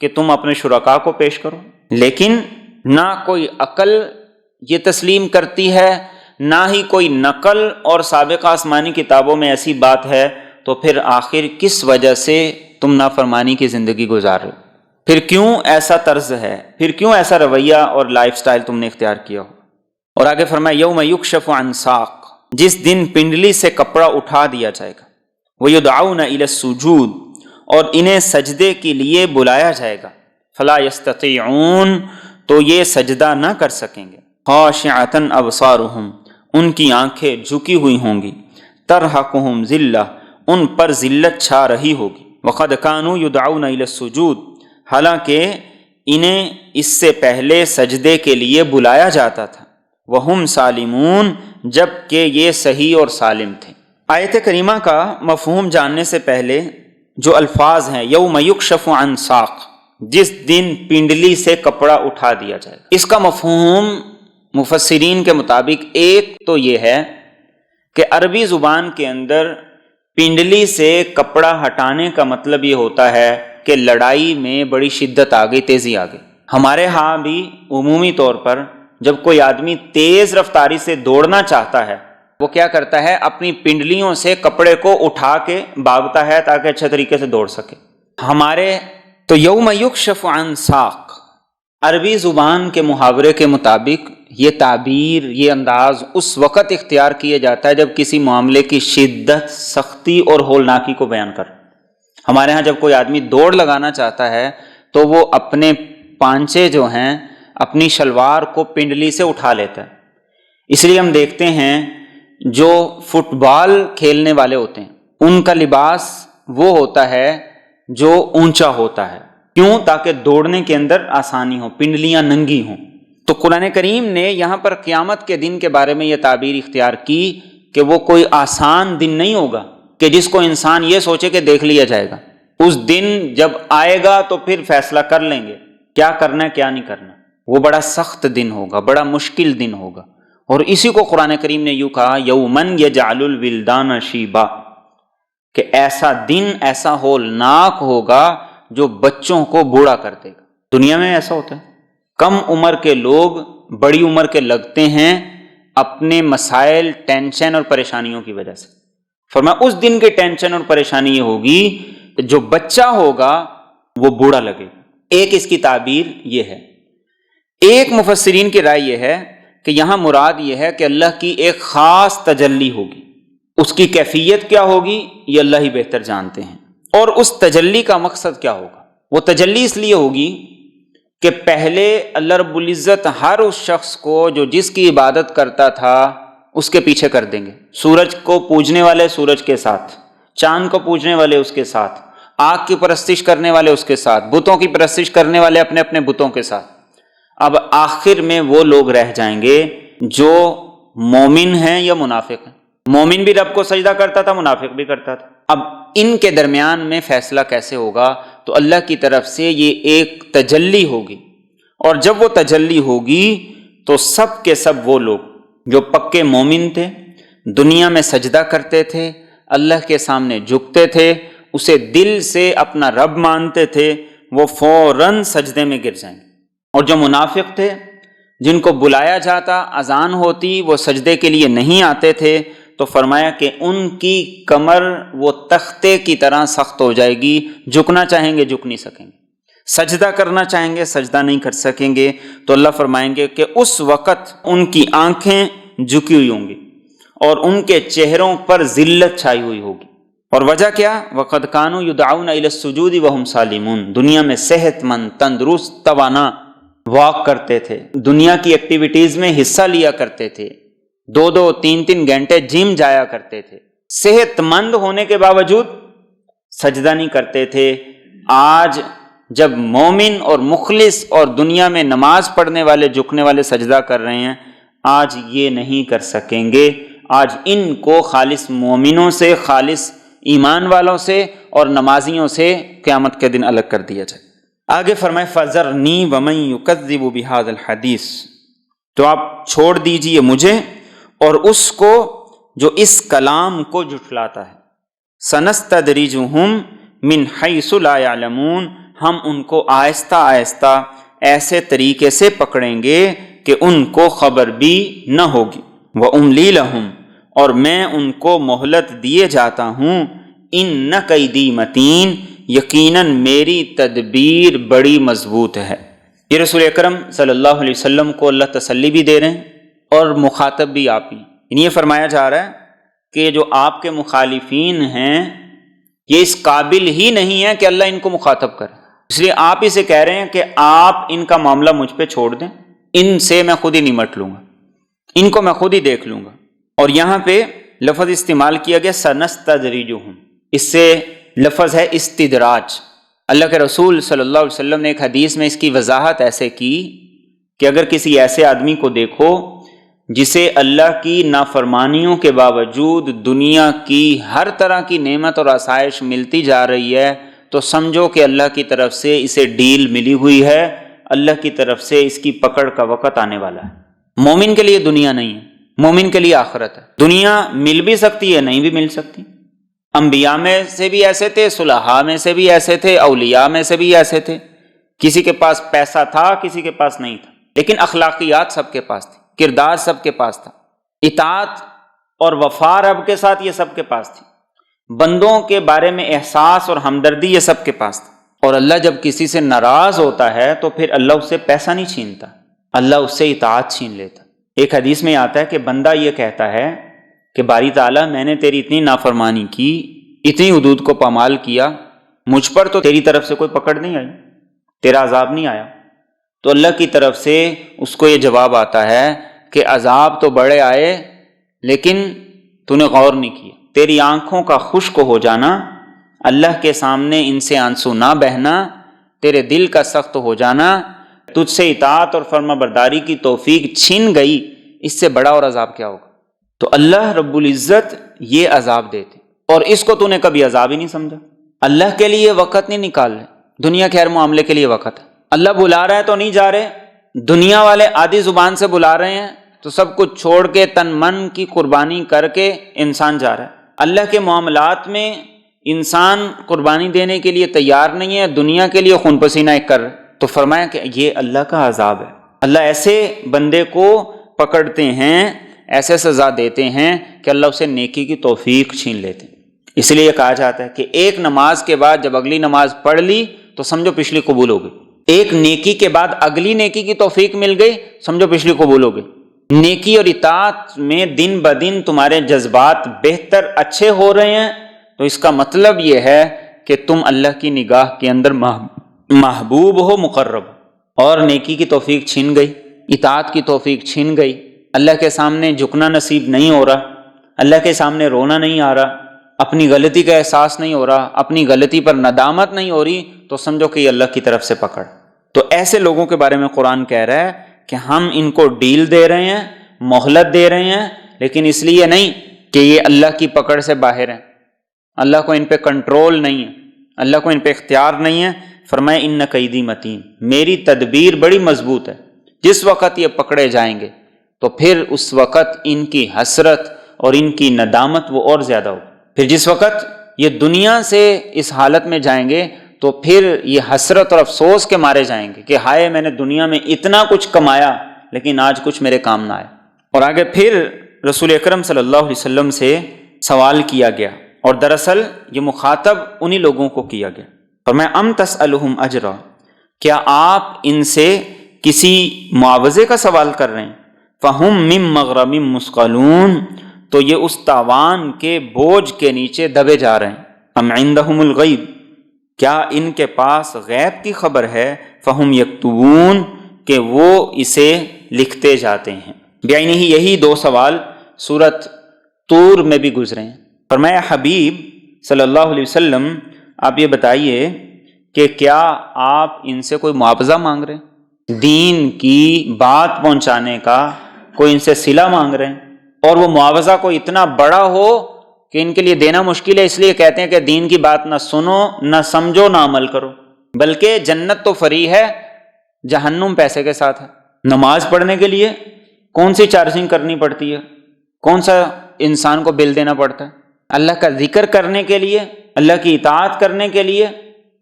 کہ تم اپنے شرکاء کو پیش کرو۔ لیکن نہ کوئی عقل یہ تسلیم کرتی ہے، نہ ہی کوئی نقل اور سابق آسمانی کتابوں میں ایسی بات ہے، تو پھر آخر کس وجہ سے تم نافرمانی کی زندگی گزار رہے ہو؟ پھر کیوں ایسا طرز ہے، پھر کیوں ایسا رویہ اور لائف سٹائل تم نے اختیار کیا ہو؟ اور آگے فرمایا یوم یکشف عن ساق، جس دن پنڈلی سے کپڑا اٹھا دیا جائے گا، ویدعون الی السجود، اور انہیں سجدے کے لیے بلایا جائے گا، فلا یستطیعون، تو یہ سجدہ نہ کر سکیں گے، خاشعۃ ابصارہم، ان کی آنکھیں جھکی ہوئی ہوں گی، ترہقہم ذلہ، ان پر ذلت چھا رہی ہوگی، وقد کانوا یدعون الی السجود، حالانکہ انہیں اس سے پہلے سجدے کے لیے بلایا جاتا تھا، وہم سالمون، جبکہ یہ صحیح اور سالم تھے۔ آیت کریمہ کا مفہوم جاننے سے پہلے جو الفاظ ہیں، یوم یکشف عن ساق، جس دن پنڈلی سے کپڑا اٹھا دیا جائے گا، اس کا مفہوم مفسرین کے مطابق ایک تو یہ ہے کہ عربی زبان کے اندر پنڈلی سے کپڑا ہٹانے کا مطلب یہ ہوتا ہے کہ لڑائی میں بڑی شدت آ گئی، تیزی آ گئی۔ ہمارے ہاں بھی عمومی طور پر جب کوئی آدمی تیز رفتاری سے دوڑنا چاہتا ہے، وہ کیا کرتا ہے، اپنی پنڈلیوں سے کپڑے کو اٹھا کے بھاگتا ہے تاکہ اچھے طریقے سے دوڑ سکے۔ ہمارے تو یوم یکشف عن ساق، عربی زبان کے محاورے کے مطابق یہ تعبیر، یہ انداز اس وقت اختیار کیا جاتا ہے جب کسی معاملے کی شدت، سختی اور ہولناکی کو بیان کر۔ ہمارے ہاں جب کوئی آدمی دوڑ لگانا چاہتا ہے تو وہ اپنے پانچے جو ہیں، اپنی شلوار کو پنڈلی سے اٹھا لیتا ہے۔ اس لیے ہم دیکھتے ہیں جو فٹ بال کھیلنے والے ہوتے ہیں، ان کا لباس وہ ہوتا ہے جو اونچا ہوتا ہے، کیوں؟ تاکہ دوڑنے کے اندر آسانی ہو، پنڈلیاں ننگی ہوں۔ تو قرآن کریم نے یہاں پر قیامت کے دن کے بارے میں یہ تعبیر اختیار کی کہ وہ کوئی آسان دن نہیں ہوگا کہ جس کو انسان یہ سوچے کہ دیکھ لیا جائے گا۔ اس دن جب آئے گا تو پھر فیصلہ کر لیں گے کیا کرنا ہے کیا نہیں کرنا۔ وہ بڑا سخت دن ہوگا، بڑا مشکل دن ہوگا، اور اسی کو قرآن کریم نے یوں کہا یومن یجعل الولدان شیبا، کہ ایسا دن، ایسا ہولناک ہوگا جو بچوں کو بوڑھا کر دے گا۔ دنیا میں ایسا ہوتا ہے، کم عمر کے لوگ بڑی عمر کے لگتے ہیں اپنے مسائل، ٹینشن اور پریشانیوں کی وجہ سے۔ فرمایا اس دن کی ٹینشن اور پریشانی یہ ہوگی کہ جو بچہ ہوگا وہ بوڑھا لگے گا۔ ایک اس کی تعبیر یہ ہے۔ ایک مفسرین کی رائے یہ ہے کہ یہاں مراد یہ ہے کہ اللہ کی ایک خاص تجلی ہوگی، اس کی کیفیت کیا ہوگی یہ اللہ ہی بہتر جانتے ہیں، اور اس تجلی کا مقصد کیا ہوگا۔ وہ تجلی اس لیے ہوگی کہ پہلے اللہ رب العزت ہر اس شخص کو جو جس کی عبادت کرتا تھا اس کے پیچھے کر دیں گے. سورج کو پوجنے والے سورج کے ساتھ، چاند کو پوجنے والے اس کے ساتھ، آگ کی پرستش کرنے والے اس کے ساتھ، بتوں کی پرستش کرنے والے اپنے اپنے بتوں کے ساتھ. اب آخر میں وہ لوگ رہ جائیں گے جو مومن ہیں یا منافق ہیں. مومن بھی رب کو سجدہ کرتا تھا، منافق بھی کرتا تھا. اب ان کے درمیان میں فیصلہ کیسے ہوگا؟ تو اللہ کی طرف سے یہ ایک تجلی ہوگی، اور جب وہ تجلی ہوگی تو سب کے سب وہ لوگ جو پکے مومن تھے، دنیا میں سجدہ کرتے تھے، اللہ کے سامنے جھکتے تھے، اسے دل سے اپنا رب مانتے تھے، وہ فوراً سجدے میں گر جائیں گے. اور جو منافق تھے، جن کو بلایا جاتا، اذان ہوتی، وہ سجدے کے لیے نہیں آتے تھے، تو فرمایا کہ ان کی کمر وہ تختے کی طرح سخت ہو جائے گی، جھکنا چاہیں گے جھک نہیں سکیں گے، سجدہ کرنا چاہیں گے سجدہ نہیں کر سکیں گے. تو اللہ فرمائیں گے کہ اس وقت ان کی آنکھیں جھکی ہوئی ہوں گی اور ان کے چہروں پر ذلت چھائی ہوئی ہوگی. اور وجہ کیا؟ وَقَدْ كَانُوا يُدْعَوْنَ إِلَى السُّجُودِ وَهُمْ سَالِمُونَ. دنیا میں صحت مند، تندرست، توانا واک کرتے تھے، دنیا کی ایکٹیویٹیز میں حصہ لیا کرتے تھے، 2-2 3-3 گھنٹے جم جایا کرتے تھے، صحت مند ہونے کے باوجود سجدہ نہیں کرتے تھے. آج جب مومن اور مخلص اور دنیا میں نماز پڑھنے والے جھکنے والے سجدہ کر رہے ہیں، آج یہ نہیں کر سکیں گے. آج ان کو خالص مومنوں سے، خالص ایمان والوں سے اور نمازیوں سے قیامت کے دن الگ کر دیا جائے. آگے فرمائے فَذَرْنِي وَمَن يُكَذِّبُ بِهَذَا الْحَدِيثِ. تو آپ چھوڑ دیجئے مجھے اور اس کو جو اس کلام کو جھٹلاتا ہے. سَنَسْتَدْرِجُهُم مِّنْ حَيْثُ لَا يَعْلَمُونَ. ہم ان کو آہستہ آہستہ ایسے طریقے سے پکڑیں گے کہ ان کو خبر بھی نہ ہوگی. وَأُمْلِي لَهُمْ. اور میں ان کو مہلت دیے جاتا ہوں. إِنَّ كَيْدِي مَتِينٌ. یقیناً میری تدبیر بڑی مضبوط ہے. یہ رسول اکرم صلی اللہ علیہ وسلم کو اللہ تسلی بھی دے رہے ہیں اور مخاطب بھی آپ ہی. یہ فرمایا جا رہا ہے کہ جو آپ کے مخالفین ہیں یہ اس قابل ہی نہیں ہے کہ اللہ ان کو مخاطب کرے، اس لیے آپ ہی سے کہہ رہے ہیں کہ آپ ان کا معاملہ مجھ پہ چھوڑ دیں، ان سے میں خود ہی نمٹ لوں گا، ان کو میں خود ہی دیکھ لوں گا. اور یہاں پہ لفظ استعمال کیا گیا سنستدرجہم، اس سے لفظ ہے استدراج. اللہ کے رسول صلی اللہ علیہ وسلم نے ایک حدیث میں اس کی وضاحت ایسے کی کہ اگر کسی ایسے آدمی کو دیکھو جسے اللہ کی نافرمانیوں کے باوجود دنیا کی ہر طرح کی نعمت اور آسائش ملتی جا رہی ہے، تو سمجھو کہ اللہ کی طرف سے اسے ڈیل ملی ہوئی ہے، اللہ کی طرف سے اس کی پکڑ کا وقت آنے والا ہے. مومن کے لیے دنیا نہیں ہے، مومن کے لیے آخرت ہے. دنیا مل بھی سکتی ہے، نہیں بھی مل سکتی. انبیاء میں سے بھی ایسے تھے، صلحاء میں سے بھی ایسے تھے، اولیاء میں سے بھی ایسے تھے. کسی کے پاس پیسہ تھا، کسی کے پاس نہیں تھا، لیکن اخلاقیات سب کے پاس تھی، کردار سب کے پاس تھا، اطاعت اور وفا رب کے ساتھ یہ سب کے پاس تھی، بندوں کے بارے میں احساس اور ہمدردی یہ سب کے پاس تھا. اور اللہ جب کسی سے ناراض ہوتا ہے تو پھر اللہ اس سے پیسہ نہیں چھینتا، اللہ اس سے اطاعت چھین لیتا. ایک حدیث میں آتا ہے کہ بندہ یہ کہتا ہے کہ باری تعالیٰ میں نے تیری اتنی نافرمانی کی، اتنی حدود کو پامال کیا، مجھ پر تو تیری طرف سے کوئی پکڑ نہیں آئی، تیرا عذاب نہیں آیا. تو اللہ کی طرف سے اس کو یہ جواب آتا ہے کہ عذاب تو بڑے آئے لیکن تو نے غور نہیں کیا. تیری آنکھوں کا خشک ہو جانا، اللہ کے سامنے ان سے آنسو نہ بہنا، تیرے دل کا سخت ہو جانا، تجھ سے اطاعت اور فرما برداری کی توفیق چھن گئی، اس سے بڑا اور عذاب کیا ہوگا. تو اللہ رب العزت یہ عذاب دیتے اور اس کو تو نے کبھی عذاب ہی نہیں سمجھا. اللہ کے لیے وقت نہیں نکال رہے، دنیا کے ہر معاملے کے لیے وقت ہے. اللہ بلا رہا ہے تو نہیں جا رہے، دنیا والے آدھی زبان سے بلا رہے ہیں تو سب کچھ چھوڑ کے تن من کی قربانی کر کے انسان جا رہا ہے. اللہ کے معاملات میں انسان قربانی دینے کے لیے تیار نہیں ہے، دنیا کے لیے خون پسینہ ایک کر. تو فرمایا کہ یہ اللہ کا عذاب ہے. اللہ ایسے بندے کو پکڑتے ہیں، ایسے سزا دیتے ہیں کہ اللہ اسے نیکی کی توفیق چھین لیتے ہیں. اس لیے کہا جاتا ہے کہ ایک نماز کے بعد جب اگلی نماز پڑھ لی تو سمجھو پچھلی قبول ہو گئی. ایک نیکی کے بعد اگلی نیکی کی توفیق مل گئی، سمجھو پچھلی قبول ہو گئی. نیکی اور اطاعت میں دن بدن تمہارے جذبات بہتر اچھے ہو رہے ہیں تو اس کا مطلب یہ ہے کہ تم اللہ کی نگاہ کے اندر محبوب ہو، مقرب. اور نیکی کی توفیق چھن گئی، اطاعت کی توفیق چھن گئی، اللہ کے سامنے جھکنا نصیب نہیں ہو رہا، اللہ کے سامنے رونا نہیں آ رہا، اپنی غلطی کا احساس نہیں ہو رہا، اپنی غلطی پر ندامت نہیں ہو رہی، تو سمجھو کہ یہ اللہ کی طرف سے پکڑ۔ تو ایسے لوگوں کے بارے میں قرآن کہہ رہا ہے کہ ہم ان کو ڈیل دے رہے ہیں، مہلت دے رہے ہیں، لیکن اس لیے نہیں کہ یہ اللہ کی پکڑ سے باہر ہیں، اللہ کو ان پہ کنٹرول نہیں ہے، اللہ کو ان پہ اختیار نہیں ہے۔ فرمایا ان کیدی متین، میری تدبیر بڑی مضبوط ہے، جس وقت یہ پکڑے جائیں گے تو پھر اس وقت ان کی حسرت اور ان کی ندامت وہ اور زیادہ ہو۔ پھر جس وقت یہ دنیا سے اس حالت میں جائیں گے تو پھر یہ حسرت اور افسوس کے مارے جائیں گے کہ ہائے میں نے دنیا میں اتنا کچھ کمایا لیکن آج کچھ میرے کام نہ آیا۔ اور آگے پھر رسول اکرم صلی اللہ علیہ وسلم سے سوال کیا گیا، اور دراصل یہ مخاطب انہی لوگوں کو کیا گیا۔ فرمایا ام تسألہم اجرا، کیا آپ ان سے کسی معاوضے کا سوال کر رہے ہیں؟ فہم من مغرم مثقلون، تو یہ اس تاوان کے بوجھ کے نیچے دبے جا رہے ہیں۔ ام عندہم الغیب، کیا ان کے پاس غیب کی خبر ہے؟ فہم یکتبون، کہ وہ اسے لکھتے جاتے ہیں۔ بیانی ہی یہی دو سوال سورۃ طور میں بھی گزرے ہیں۔ فرمایا حبیب صلی اللہ علیہ وسلم آپ یہ بتائیے کہ کیا آپ ان سے کوئی معاوضہ مانگ رہے ہیں؟ دین کی بات پہنچانے کا کوئی ان سے صلہ مانگ رہے ہیں، اور وہ معاوضہ کوئی اتنا بڑا ہو کہ ان کے لیے دینا مشکل ہے، اس لیے کہتے ہیں کہ دین کی بات نہ سنو، نہ سمجھو، نہ عمل کرو، بلکہ جنت تو فری ہے، جہنم پیسے کے ساتھ ہے۔ نماز پڑھنے کے لیے کون سی چارجنگ کرنی پڑتی ہے؟ کون سا انسان کو بل دینا پڑتا ہے؟ اللہ کا ذکر کرنے کے لیے، اللہ کی اطاعت کرنے کے لیے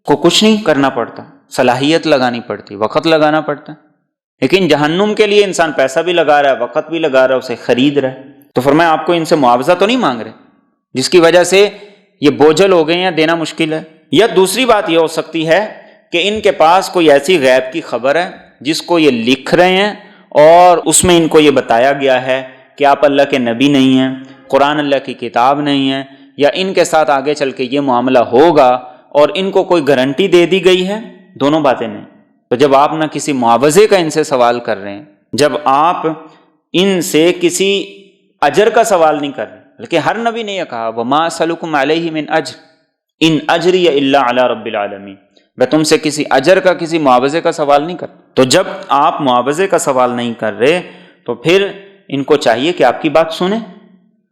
کو کچھ نہیں کرنا پڑتا، صلاحیت لگانی پڑتی، وقت لگانا پڑتا ہے۔ لیکن جہنم کے لیے انسان پیسہ بھی لگا رہا ہے، وقت بھی لگا رہا ہے، اسے خرید رہا ہے۔ تو فرمایا آپ کو ان سے معاوضہ تو نہیں مانگ رہے جس کی وجہ سے یہ بوجھل ہو گئے ہیں، دینا مشکل ہے۔ یا دوسری بات یہ ہو سکتی ہے کہ ان کے پاس کوئی ایسی غیب کی خبر ہے جس کو یہ لکھ رہے ہیں، اور اس میں ان کو یہ بتایا گیا ہے کہ آپ اللہ کے نبی نہیں ہیں، قرآن اللہ کی کتاب نہیں ہے، یا ان کے ساتھ آگے چل کے یہ معاملہ ہوگا اور ان کو کوئی گارنٹی دے دی گئی ہے، دونوں باتیں نہیں۔ تو جب آپ نہ کسی معاوضے کا ان سے سوال کر رہے ہیں، جب آپ ان سے کسی اجر کا سوال نہیں کر رہے، بلکہ ہر نبی نے یہ کہا وَمَا أَسْأَلُكُمْ عَلَيْهِ مِنْ أَجْرٍ إِنْ أَجْرِيَ إِلَّا عَلَى رَبِّ الْعَالَمِينَ، میں تم سے کسی اجر کا، کسی معاوضے کا سوال نہیں کرتا۔ تو جب آپ معاوضے کا سوال نہیں کر رہے تو پھر ان کو چاہیے کہ آپ کی بات سنیں،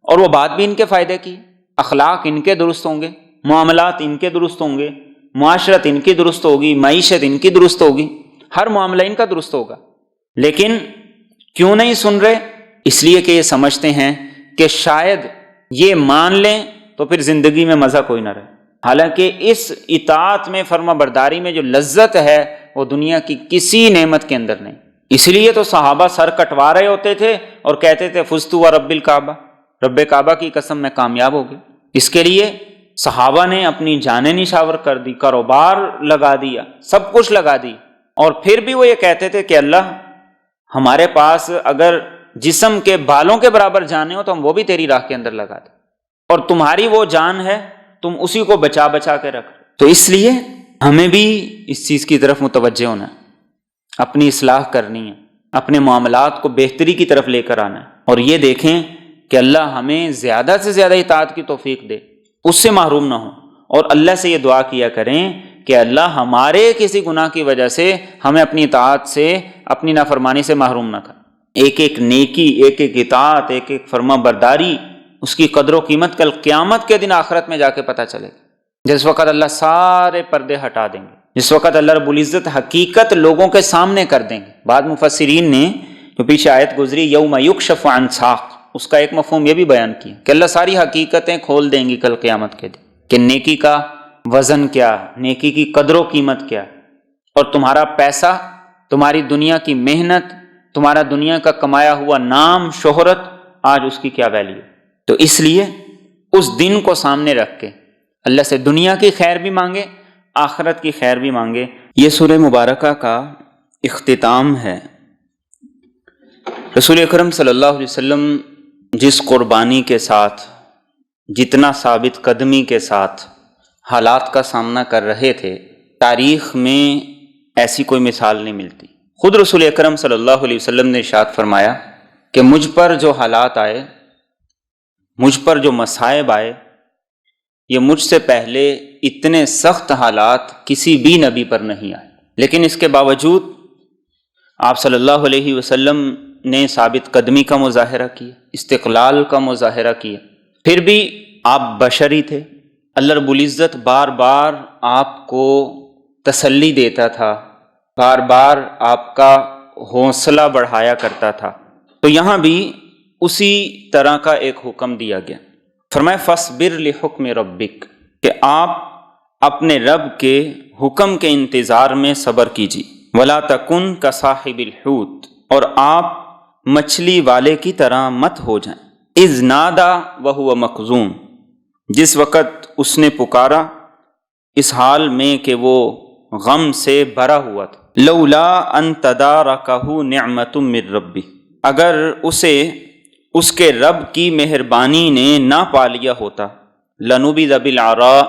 اور وہ بات بھی ان کے فائدے کی، اخلاق ان کے درست ہوں گے، معاملات ان کے درست ہوں گے، معاشرت ان کی درست ہوگی، معیشت ان کی درست ہوگی، ہر معاملہ ان کا درست ہوگا۔ لیکن کیوں نہیں سن رہے؟ اس لیے کہ یہ سمجھتے ہیں کہ شاید یہ مان لیں تو پھر زندگی میں مزہ کوئی نہ رہے۔ حالانکہ اس اطاعت میں، فرما برداری میں جو لذت ہے وہ دنیا کی کسی نعمت کے اندر نہیں۔ اس لیے تو صحابہ سر کٹوا رہے ہوتے تھے اور کہتے تھے فزت ورب الکعبہ، رب کعبہ کی قسم میں کامیاب ہو گئے۔ اس کے لیے صحابہ نے اپنی جانیں نشاور کر دی، کاروبار لگا دیا، سب کچھ لگا دی، اور پھر بھی وہ یہ کہتے تھے کہ اللہ ہمارے پاس اگر جسم کے بالوں کے برابر جانیں ہو تو ہم وہ بھی تیری راہ کے اندر لگا دیں، اور تمہاری وہ جان ہے تم اسی کو بچا بچا کے رکھ۔ تو اس لیے ہمیں بھی اس چیز کی طرف متوجہ ہونا ہے، اپنی اصلاح کرنی ہے، اپنے معاملات کو بہتری کی طرف لے کر آنا ہے، اور یہ دیکھیں کہ اللہ ہمیں زیادہ سے زیادہ اطاعت کی توفیق دے، اس سے محروم نہ ہوں، اور اللہ سے یہ دعا کیا کریں کہ اللہ ہمارے کسی گناہ کی وجہ سے ہمیں اپنی اطاعت سے، اپنی نافرمانی سے محروم نہ کر۔ ایک ایک نیکی، ایک ایک اطاعت، ایک ایک فرما برداری، اس کی قدر و قیمت کل قیامت کے دن آخرت میں جا کے پتہ چلے گی، جس وقت اللہ سارے پردے ہٹا دیں گے، جس وقت اللہ رب العزت حقیقت لوگوں کے سامنے کر دیں گے۔ بعض مفسرین نے جو پیچھے آیت گزری یوم یکشف عن ساق، اس کا ایک مفہوم یہ بھی بیان کیا کہ اللہ ساری حقیقتیں کھول دیں گی کل قیامت کے دن، کہ نیکی کا وزن کیا، نیکی کی قدر و قیمت کیا، اور تمہارا پیسہ، تمہاری دنیا کی محنت، تمہارا دنیا کا کمایا ہوا نام، شہرت، آج اس کی کیا ویلیو۔ تو اس لیے اس دن کو سامنے رکھ کے اللہ سے دنیا کی خیر بھی مانگے، آخرت کی خیر بھی مانگے۔ یہ سورہ مبارکہ کا اختتام ہے۔ رسول اکرم صلی اللہ علیہ وسلم جس قربانی کے ساتھ، جتنا ثابت قدمی کے ساتھ حالات کا سامنا کر رہے تھے، تاریخ میں ایسی کوئی مثال نہیں ملتی۔ خود رسول اکرم صلی اللہ علیہ وسلم نے ارشاد فرمایا کہ مجھ پر جو حالات آئے، مجھ پر جو مصائب آئے، یہ مجھ سے پہلے اتنے سخت حالات کسی بھی نبی پر نہیں آئے، لیکن اس کے باوجود آپ صلی اللہ علیہ وسلم نے ثابت قدمی کا مظاہرہ کیا، استقلال کا مظاہرہ کیا۔ پھر بھی آپ بشری تھے، اللہ رب العزت بار بار آپ کو تسلی دیتا تھا، بار بار آپ کا حوصلہ بڑھایا کرتا تھا۔ تو یہاں بھی اسی طرح کا ایک حکم دیا گیا، فرمایا فاصبر لحکم ربک، کہ آپ اپنے رب کے حکم کے انتظار میں صبر کیجیے، ولا تکن کصاحب الحوت، اور آپ مچھلی والے کی طرح مت ہو جائیں، اذ نادا وہو مکظوم، جس وقت اس نے پکارا اس حال میں کہ وہ غم سے بھرا ہوا تھا، لولا ان تدارکہ نعمت من ربی، اگر اسے اس کے رب کی مہربانی نے نہ پا لیا ہوتا، لنبذ بالعراء،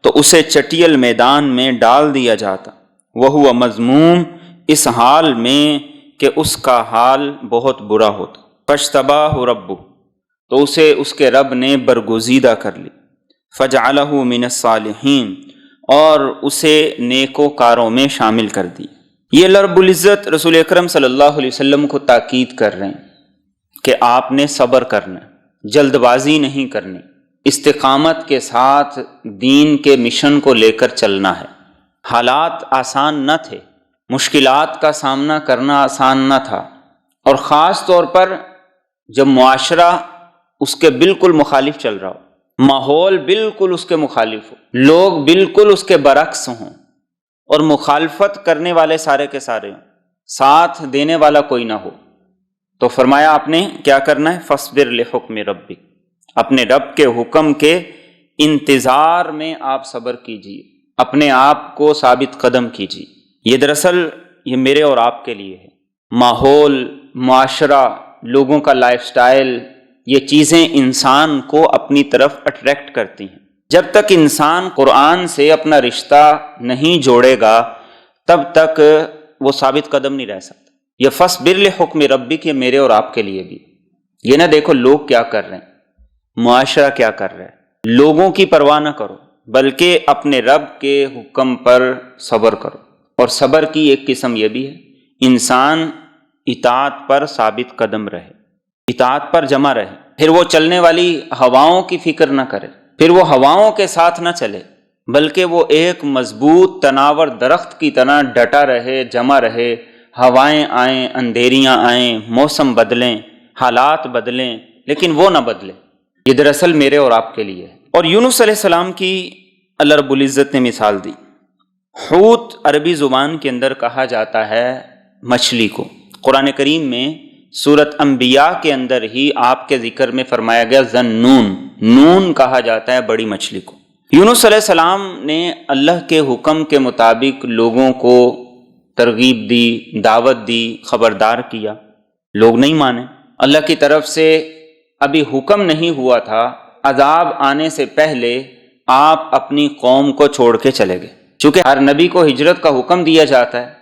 تو اسے چٹیل میدان میں ڈال دیا جاتا، وہو مذموم، اس حال میں کہ اس کا حال بہت برا ہوتا، فاجتباہ ربہ، تو اسے اس کے رب نے برگزیدہ کر لی، فجعلہ من الصالحین، اور اسے نیکوکاروں میں شامل کر دی۔ یہ اللہ رب العزت رسول اکرم صلی اللہ علیہ وسلم کو تاکید کر رہے ہیں کہ آپ نے صبر کرنا، جلد بازی نہیں کرنی، استقامت کے ساتھ دین کے مشن کو لے کر چلنا ہے۔ حالات آسان نہ تھے، مشکلات کا سامنا کرنا آسان نہ تھا، اور خاص طور پر جب معاشرہ اس کے بالکل مخالف چل رہا ہو، ماحول بالکل اس کے مخالف ہو، لوگ بالکل اس کے برعکس ہوں، اور مخالفت کرنے والے سارے کے سارے ہوں، ساتھ دینے والا کوئی نہ ہو، تو فرمایا آپ نے کیا کرنا ہے، فاصبر لحکم ربک، اپنے رب کے حکم کے انتظار میں آپ صبر کیجیے، اپنے آپ کو ثابت قدم کیجیے۔ یہ دراصل یہ میرے اور آپ کے لیے ہے۔ ماحول، معاشرہ، لوگوں کا لائف سٹائل، یہ چیزیں انسان کو اپنی طرف اٹریکٹ کرتی ہیں۔ جب تک انسان قرآن سے اپنا رشتہ نہیں جوڑے گا تب تک وہ ثابت قدم نہیں رہ سکتا۔ یہ فاصبر لحکم ربک یہ میرے اور آپ کے لیے بھی، یہ نہ دیکھو لوگ کیا کر رہے ہیں، معاشرہ کیا کر رہا ہے، لوگوں کی پرواہ نہ کرو، بلکہ اپنے رب کے حکم پر صبر کرو۔ اور صبر کی ایک قسم یہ بھی ہے، انسان اطاعت پر ثابت قدم رہے، اطاعت پر جمع رہے، پھر وہ چلنے والی ہواؤں کی فکر نہ کرے، پھر وہ ہواؤں کے ساتھ نہ چلے، بلکہ وہ ایک مضبوط تناور درخت کی طرح ڈٹا رہے، جمع رہے، ہوائیں آئیں، اندھیریاں آئیں، موسم بدلیں، حالات بدلیں، لیکن وہ نہ بدلے۔ یہ دراصل میرے اور آپ کے لیے ہے۔ اور یونس علیہ السلام کی اللہ رب العزت نے مثال دی۔ حوت عربی زبان کے اندر کہا جاتا ہے مچھلی کو۔ قرآن کریم میں سورۃ انبیاء کے اندر ہی آپ کے ذکر میں فرمایا گیا ذنون، نون کہا جاتا ہے بڑی مچھلی کو۔ یونس علیہ السلام نے اللہ کے حکم کے مطابق لوگوں کو ترغیب دی، دعوت دی، خبردار کیا، لوگ نہیں مانے۔ اللہ کی طرف سے ابھی حکم نہیں ہوا تھا، عذاب آنے سے پہلے آپ اپنی قوم کو چھوڑ کے چلے گئے، چونکہ ہر نبی کو ہجرت کا حکم دیا جاتا ہے۔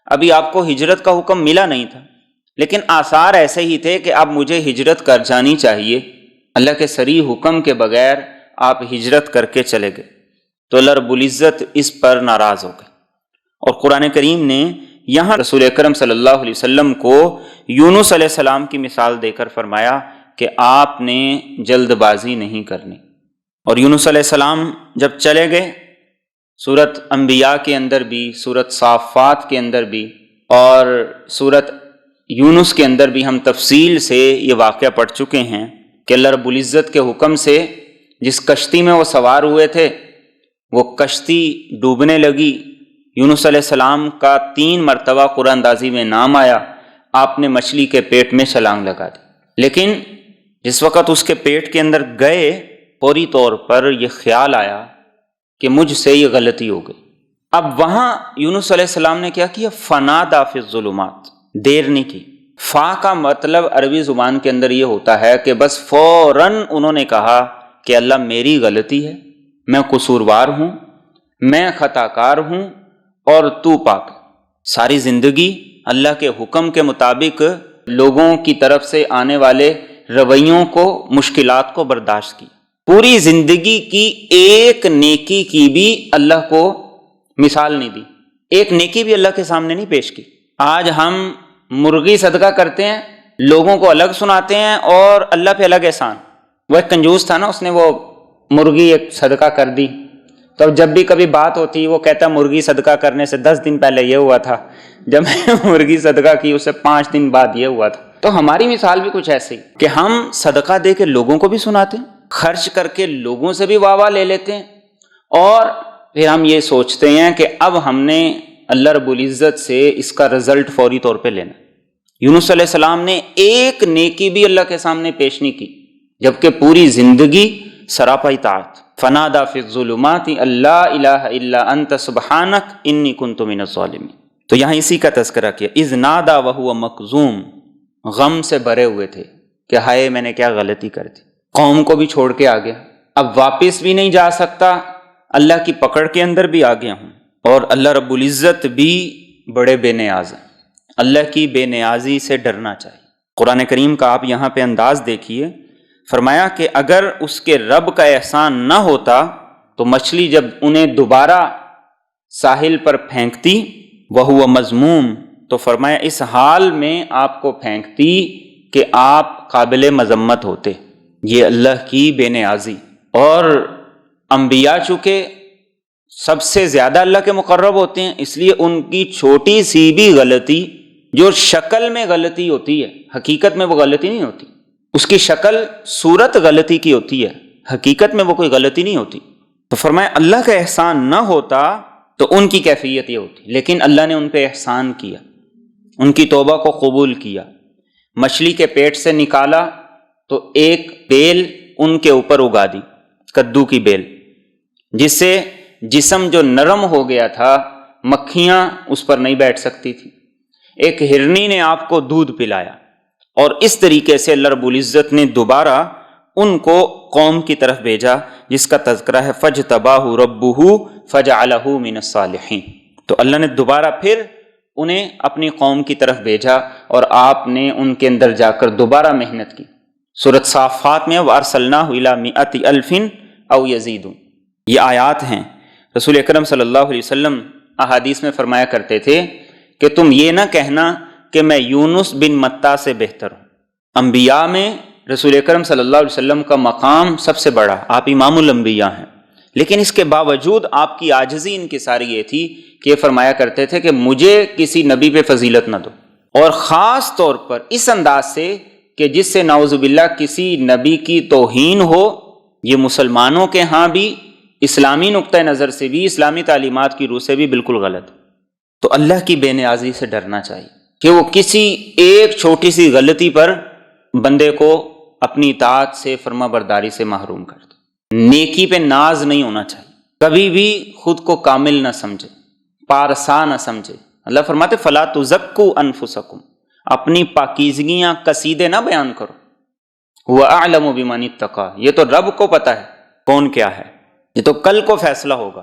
ابھی آپ کو ہجرت کا حکم ملا نہیں تھا، لیکن آثار ایسے ہی تھے کہ اب مجھے ہجرت کر جانی چاہیے، اللہ کے صریح حکم کے بغیر آپ ہجرت کر کے چلے گئے، تو اللہ رب العزت اس پر ناراض ہو گئے۔ اور قرآن کریم نے یہاں رسول اکرم صلی اللہ علیہ وسلم کو یونس علیہ السلام کی مثال دے کر فرمایا کہ آپ نے جلد بازی نہیں کرنی۔ اور یونس علیہ السلام جب چلے گئے، سورۃ انبیاء کے اندر بھی، سورۃ صافات کے اندر بھی، اور سورۃ یونس کے اندر بھی ہم تفصیل سے یہ واقعہ پڑھ چکے ہیں کہ اللہ رب العزت کے حکم سے جس کشتی میں وہ سوار ہوئے تھے وہ کشتی ڈوبنے لگی۔ یونس علیہ السلام کا 3 مرتبہ قرآن اندازی میں نام آیا، آپ نے مچھلی کے پیٹ میں چھلانگ لگا دی، لیکن جس وقت اس کے پیٹ کے اندر گئے فوری طور پر یہ خیال آیا کہ مجھ سے یہ غلطی ہو گئی۔ اب وہاں یونس علیہ السلام نے کیا کیا، فنادیٰ فی الظلمات، دیر نہیں کی۔ فا کا مطلب عربی زبان کے اندر یہ ہوتا ہے کہ بس فوراً انہوں نے کہا کہ اللہ میری غلطی ہے، میں قصوروار ہوں، میں خطا کار ہوں، اور تو پاک۔ ساری زندگی اللہ کے حکم کے مطابق لوگوں کی طرف سے آنے والے رویوں کو، مشکلات کو برداشت کیا۔ پوری زندگی کی ایک نیکی کی بھی اللہ کو مثال نہیں دی، ایک نیکی بھی اللہ کے سامنے نہیں پیش کی۔ آج ہم مرغی صدقہ کرتے ہیں، لوگوں کو الگ سناتے ہیں اور اللہ پہ الگ احسان۔ وہ ایک کنجوس تھا نا، اس نے وہ مرغی ایک صدقہ کر دی، تو جب بھی کبھی بات ہوتی وہ کہتا مرغی صدقہ کرنے سے 10 دن پہلے یہ ہوا تھا، جب میں مرغی صدقہ کی اس سے 5 دن بعد یہ ہوا تھا۔ تو ہماری مثال بھی کچھ ایسی کہ ہم صدقہ دے کے لوگوں کو بھی سناتے ہیں، خرچ کر کے لوگوں سے بھی واہ واہ لے لیتے ہیں، اور پھر ہم یہ سوچتے ہیں کہ اب ہم نے اللہ رب العزت سے اس کا رزلٹ فوری طور پہ لینا۔ یونس علیہ السلام نے ایک نیکی بھی اللہ کے سامنے پیش نہیں کی، جبکہ پوری زندگی سراپا اطاعت۔ فنادا فی الظلمات اللہ الہ الا انت سبحانک انی کنت من الظالمین۔ تو یہاں اسی کا تذکرہ کیا، اذ نادا وہو مکظوم، غم سے بھرے ہوئے تھے کہ ہائے میں نے کیا غلطی کر دی، قوم کو بھی چھوڑ کے آ گیا، اب واپس بھی نہیں جا سکتا، اللہ کی پکڑ کے اندر بھی آ گیا ہوں۔ اور اللہ رب العزت بھی بڑے بے نیاز ہیں، اللہ کی بے نیازی سے ڈرنا چاہیے۔ قرآن کریم کا آپ یہاں پہ انداز دیکھیے، فرمایا کہ اگر اس کے رب کا احسان نہ ہوتا تو مچھلی جب انہیں دوبارہ ساحل پر پھینکتی وہو مذموم، تو فرمایا اس حال میں آپ کو پھینکتی کہ آپ قابل مذمت ہوتے۔ یہ اللہ کی بے نیازی۔ اور انبیاء چونکہ سب سے زیادہ اللہ کے مقرب ہوتے ہیں، اس لیے ان کی چھوٹی سی بھی غلطی، جو شکل میں غلطی ہوتی ہے، حقیقت میں وہ غلطی نہیں ہوتی، اس کی شکل صورت غلطی کی ہوتی ہے، حقیقت میں وہ کوئی غلطی نہیں ہوتی۔ تو فرمایا اللہ کا احسان نہ ہوتا تو ان کی کیفیت یہ ہوتی، لیکن اللہ نے ان پہ احسان کیا، ان کی توبہ کو قبول کیا، مچھلی کے پیٹ سے نکالا تو ایک بیل ان کے اوپر اگا دی، کدو کی بیل، جس سے جسم جو نرم ہو گیا تھا، مکھیاں اس پر نہیں بیٹھ سکتی تھی، ایک ہرنی نے آپ کو دودھ پلایا، اور اس طریقے سے اللہ رب العزت نے دوبارہ ان کو قوم کی طرف بھیجا، جس کا تذکرہ ہے فَاجْتَبَاهُ رَبُّهُ فَجَعَلَهُ مِنَ الصَّالِحِينَ۔ تو اللہ نے دوبارہ پھر انہیں اپنی قوم کی طرف بھیجا، اور آپ نے ان کے اندر جا کر دوبارہ محنت کی۔ سورۃ صافات میں وَأَرْسَلْنَاهُ إِلَىٰ مِائَةِ أَلْفٍ أَوْ يَزِيدُونَ، یہ آیات ہیں۔ رسول اکرم صلی اللہ علیہ وسلم احادیث میں فرمایا کرتے تھے کہ تم یہ نہ کہنا کہ میں یونس بن متا سے بہتر ہوں۔ انبیاء میں رسول اکرم صلی اللہ علیہ وسلم کا مقام سب سے بڑا، آپ امام الانبیاء ہیں، لیکن اس کے باوجود آپ کی عاجزی انکساری یہ تھی کہ یہ فرمایا کرتے تھے کہ مجھے کسی نبی پہ فضیلت نہ دو، اور خاص طور پر اس انداز سے کہ جس سے نعوذ باللہ کسی نبی کی توہین ہو۔ یہ مسلمانوں کے ہاں بھی، اسلامی نقطہ نظر سے بھی، اسلامی تعلیمات کی روح سے بھی بالکل غلط۔ تو اللہ کی بے نیازی سے ڈرنا چاہیے کہ وہ کسی ایک چھوٹی سی غلطی پر بندے کو اپنی اطاعت سے، فرما برداری سے محروم کر دے۔ نیکی پہ ناز نہیں ہونا چاہیے، کبھی بھی خود کو کامل نہ سمجھے، پارسا نہ سمجھے۔ اللہ فرماتے فلا تزکوا انفسکم، اپنی پاکیزگیاں قصیدے نہ بیان کرو۔ هو اعلم بمن اتقى، یہ تو رب کو پتہ ہے کون کیا ہے، یہ تو کل کو فیصلہ ہوگا۔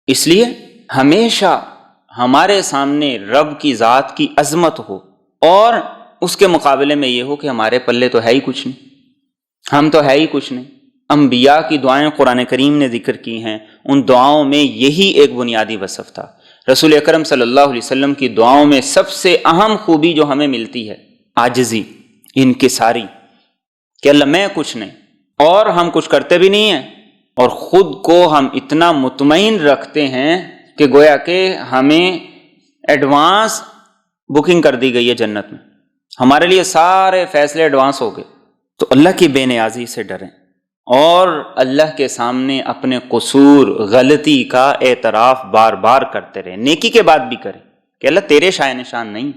اس لیے ہمیشہ ہمارے سامنے رب کی ذات کی عظمت ہو، اور اس کے مقابلے میں یہ ہو کہ ہمارے پلے تو ہے ہی کچھ نہیں، ہم تو ہے ہی کچھ نہیں۔ انبیاء کی دعائیں قرآن کریم نے ذکر کی ہیں، ان دعاؤں میں یہی ایک بنیادی وصف تھا۔ رسول اکرم صلی اللہ علیہ وسلم کی دعاؤں میں سب سے اہم خوبی جو ہمیں ملتی ہے عاجزی، انکساری، کہ اللہ میں کچھ نہیں، اور ہم کچھ کرتے بھی نہیں ہیں، اور خود کو ہم اتنا مطمئن رکھتے ہیں کہ گویا کہ ہمیں ایڈوانس بکنگ کر دی گئی ہے جنت میں، ہمارے لیے سارے فیصلے ایڈوانس ہو گئے۔ تو اللہ کی بے نیازی سے ڈریں، اور اللہ کے سامنے اپنے قصور، غلطی کا اعتراف بار بار کرتے رہیں، نیکی کے بعد بھی کریں کہ اللہ تیرے شایع نشان نہیں،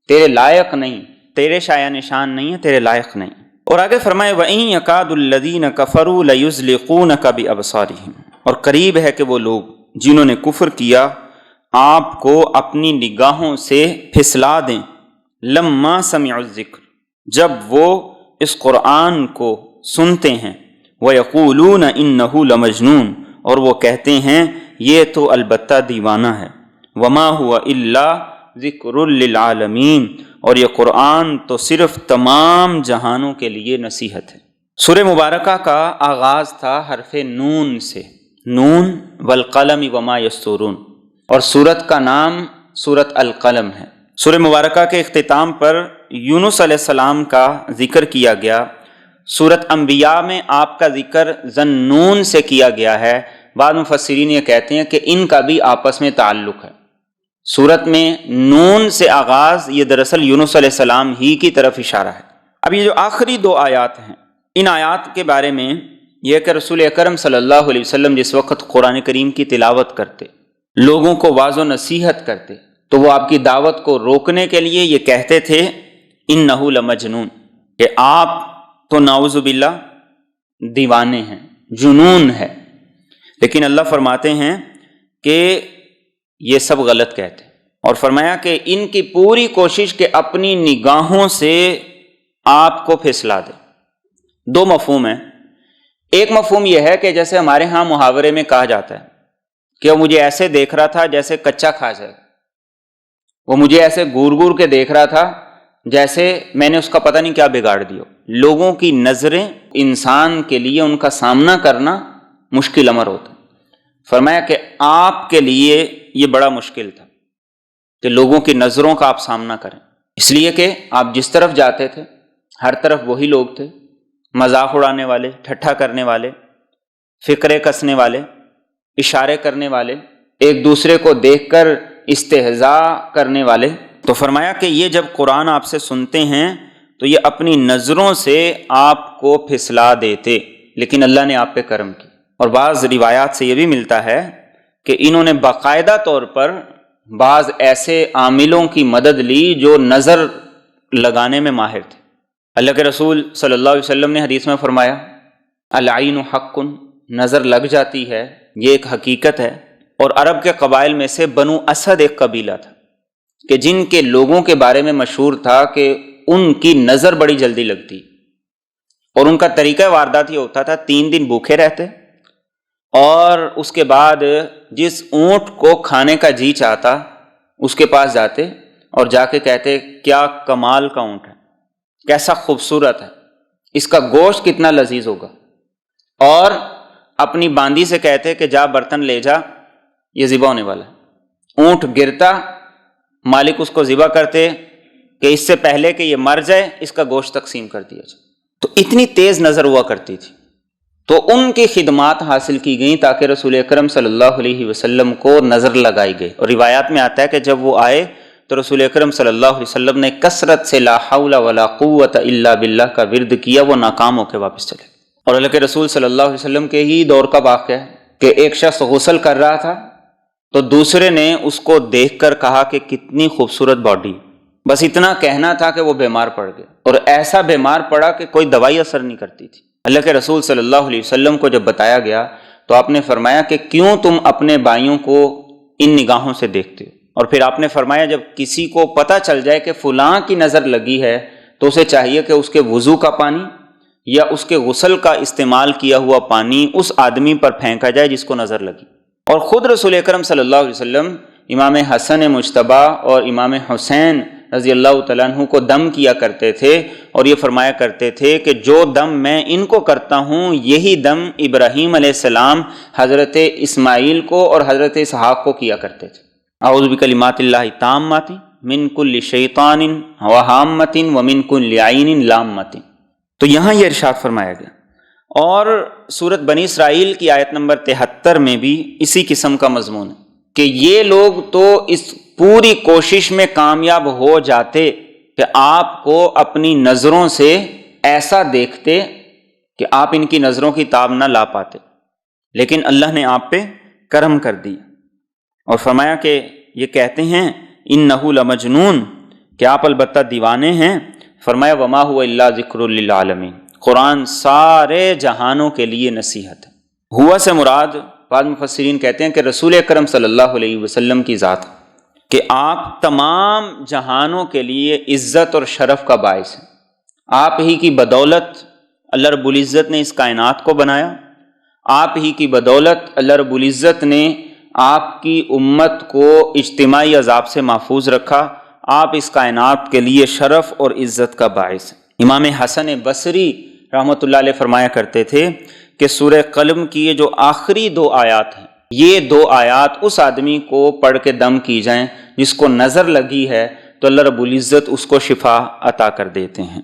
تیرے لائق نہیں، تیرے شایع نشان نہیں ہے، تیرے لائق نہیں۔ اور آگے فرمائے وَإِن يَكَادُ الَّذِينَ كَفَرُوا لَيُزْلِقُونَكَ بِأَبْصَارِهِمْ، اور قریب ہے کہ وہ لوگ جنہوں نے کفر کیا آپ کو اپنی نگاہوں سے پھسلا دیں، لما سمعوا الذکر، جب وہ اس قرآن کو سنتے ہیں، وَيَقُولُونَ إِنَّهُ لَمَجْنُونَ، اور وہ کہتے ہیں یہ تو البتہ دیوانہ ہے، وَمَا هُوَ إِلَّا ذکر للعالمین، اور یہ قرآن تو صرف تمام جہانوں کے لیے نصیحت ہے۔ سورہ مبارکہ کا آغاز تھا حرف نون سے، نون والقلم وما یسطرون، اور سورت کا نام سورت القلم ہے۔ سورہ مبارکہ کے اختتام پر یونس علیہ السلام کا ذکر کیا گیا۔ سورت انبیاء میں آپ کا ذکر ذنون سے کیا گیا ہے۔ بعض مفسرین یہ کہتے ہیں کہ ان کا بھی آپس میں تعلق ہے۔ سورت میں نون سے آغاز یہ دراصل یونس علیہ السلام ہی کی طرف اشارہ ہے۔ اب یہ جو آخری دو آیات ہیں، ان آیات کے بارے میں یہ کہ رسول اکرم صلی اللہ علیہ وسلم جس وقت قرآن کریم کی تلاوت کرتے، لوگوں کو واعظ و نصیحت کرتے، تو وہ آپ کی دعوت کو روکنے کے لیے یہ کہتے تھے انہ لمجنون، کہ آپ تو نعوذ باللہ دیوانے ہیں، جنون ہے۔ لیکن اللہ فرماتے ہیں کہ یہ سب غلط کہتے ہیں، اور فرمایا کہ ان کی پوری کوشش کہ اپنی نگاہوں سے آپ کو پھسلا دے۔ دو مفہوم ہیں۔ ایک مفہوم یہ ہے کہ جیسے ہمارے ہاں محاورے میں کہا جاتا ہے کہ وہ مجھے ایسے دیکھ رہا تھا جیسے کچا کھا جائے، وہ مجھے ایسے گور گور کے دیکھ رہا تھا جیسے میں نے اس کا پتہ نہیں کیا بگاڑ دیا۔ لوگوں کی نظریں انسان کے لیے ان کا سامنا کرنا مشکل امر ہوتا ہے۔ فرمایا کہ آپ کے لیے یہ بڑا مشکل تھا کہ لوگوں کی نظروں کا آپ سامنا کریں، اس لیے کہ آپ جس طرف جاتے تھے ہر طرف وہی لوگ تھے، مذاق اڑانے والے، ٹھٹھا کرنے والے، فقرے کسنے والے، اشارے کرنے والے، ایک دوسرے کو دیکھ کر استہزاء کرنے والے۔ تو فرمایا کہ یہ جب قرآن آپ سے سنتے ہیں تو یہ اپنی نظروں سے آپ کو پھسلا دیتے، لیکن اللہ نے آپ پہ کرم کی۔ اور بعض روایات سے یہ بھی ملتا ہے کہ انہوں نے باقاعدہ طور پر بعض ایسے عاملوں کی مدد لی جو نظر لگانے میں ماہر تھے۔ اللہ کے رسول صلی اللہ علیہ وسلم نے حدیث میں فرمایا العین حق، نظر لگ جاتی ہے، یہ ایک حقیقت ہے۔ اور عرب کے قبائل میں سے بنو اسد ایک قبیلہ تھا کہ جن کے لوگوں کے بارے میں مشہور تھا کہ ان کی نظر بڑی جلدی لگتی، اور ان کا طریقہ واردات یہ ہوتا تھا 3 دن بھوکے رہتے، اور اس کے بعد جس اونٹ کو کھانے کا جی چاہتا اس کے پاس جاتے اور جا کے کہتے کیا کمال کا اونٹ ہے، کیسا خوبصورت ہے، اس کا گوشت کتنا لذیذ ہوگا، اور اپنی باندی سے کہتے کہ جا برتن لے جا، یہ ذبح ہونے والا ہے۔ اونٹ گرتا، مالک اس کو ذبح کرتے کہ اس سے پہلے کہ یہ مر جائے اس کا گوشت تقسیم کر دیا جائے۔ تو اتنی تیز نظر ہوا کرتی تھی، تو ان کی خدمات حاصل کی گئیں تاکہ رسول اکرم صلی اللہ علیہ وسلم کو نظر لگائی گئی۔ اور روایات میں آتا ہے کہ جب وہ آئے تو رسول اکرم صلی اللہ علیہ وسلم نے کثرت سے لا حول ولا قوت الا باللہ کا ورد کیا، وہ ناکام ہو کے واپس چلے۔ اور اللہ کے رسول صلی اللہ علیہ وسلم کے ہی دور کا واقعہ ہے کہ ایک شخص غسل کر رہا تھا تو دوسرے نے اس کو دیکھ کر کہا کہ کتنی خوبصورت باڈی، بس اتنا کہنا تھا کہ وہ بیمار پڑ گیا، اور ایسا بیمار پڑا کہ کوئی دوائی اثر نہیں کرتی تھی۔ اللہ کے رسول صلی اللہ علیہ وسلم کو جب بتایا گیا تو آپ نے فرمایا کہ کیوں تم اپنے بھائیوں کو ان نگاہوں سے دیکھتے ہو؟ اور پھر آپ نے فرمایا جب کسی کو پتہ چل جائے کہ فلاں کی نظر لگی ہے تو اسے چاہیے کہ اس کے وضو کا پانی یا اس کے غسل کا استعمال کیا ہوا پانی اس آدمی پر پھینکا جائے جس کو نظر لگی۔ اور خود رسول اکرم صلی اللہ علیہ وسلم امام حسن مجتبی اور امام حسین رضی اللہ تعالیٰ عنہ کو دم کیا کرتے تھے، اور یہ فرمایا کرتے تھے کہ جو دم میں ان کو کرتا ہوں یہی دم ابراہیم علیہ السلام حضرت اسماعیل کو اور حضرت اسحاق کو کیا کرتے تھے۔ اعوذ بکلمات اللہ التامات من کل شیطان وہامۃ ومن کل عین لامۃ۔ تو یہاں یہ ارشاد فرمایا گیا۔ اور سورت بنی اسرائیل کی آیت نمبر 73 میں بھی اسی قسم کا مضمون ہے کہ یہ لوگ تو اس پوری کوشش میں کامیاب ہو جاتے کہ آپ کو اپنی نظروں سے ایسا دیکھتے کہ آپ ان کی نظروں کی تاب نہ لا پاتے، لیکن اللہ نے آپ پہ کرم کر دی اور فرمایا کہ یہ کہتے ہیں انہ لمجنون، کہ آپ البتہ دیوانے ہیں۔ فرمایا وما هو الا ذکر للعالمین، قرآن سارے جہانوں کے لیے نصیحت ہے۔ ہوا سے مراد بعض مفسرین کہتے ہیں کہ رسول اکرم صلی اللہ علیہ وسلم کی ذات، کہ آپ تمام جہانوں کے لیے عزت اور شرف کا باعث ہیں۔ آپ ہی کی بدولت اللہ رب العزت نے اس کائنات کو بنایا، آپ ہی کی بدولت اللہ رب العزت نے آپ کی امت کو اجتماعی عذاب سے محفوظ رکھا، آپ اس کائنات کے لیے شرف اور عزت کا باعث ہیں۔ امام حسن بصری رحمۃ اللہ علیہ فرمایا کرتے تھے کہ سورہ قلم کی یہ جو آخری 2 آیات ہیں، یہ 2 آیات اس آدمی کو پڑھ کے دم کی جائیں جس کو نظر لگی ہے تو اللہ رب العزت اس کو شفا عطا کر دیتے ہیں۔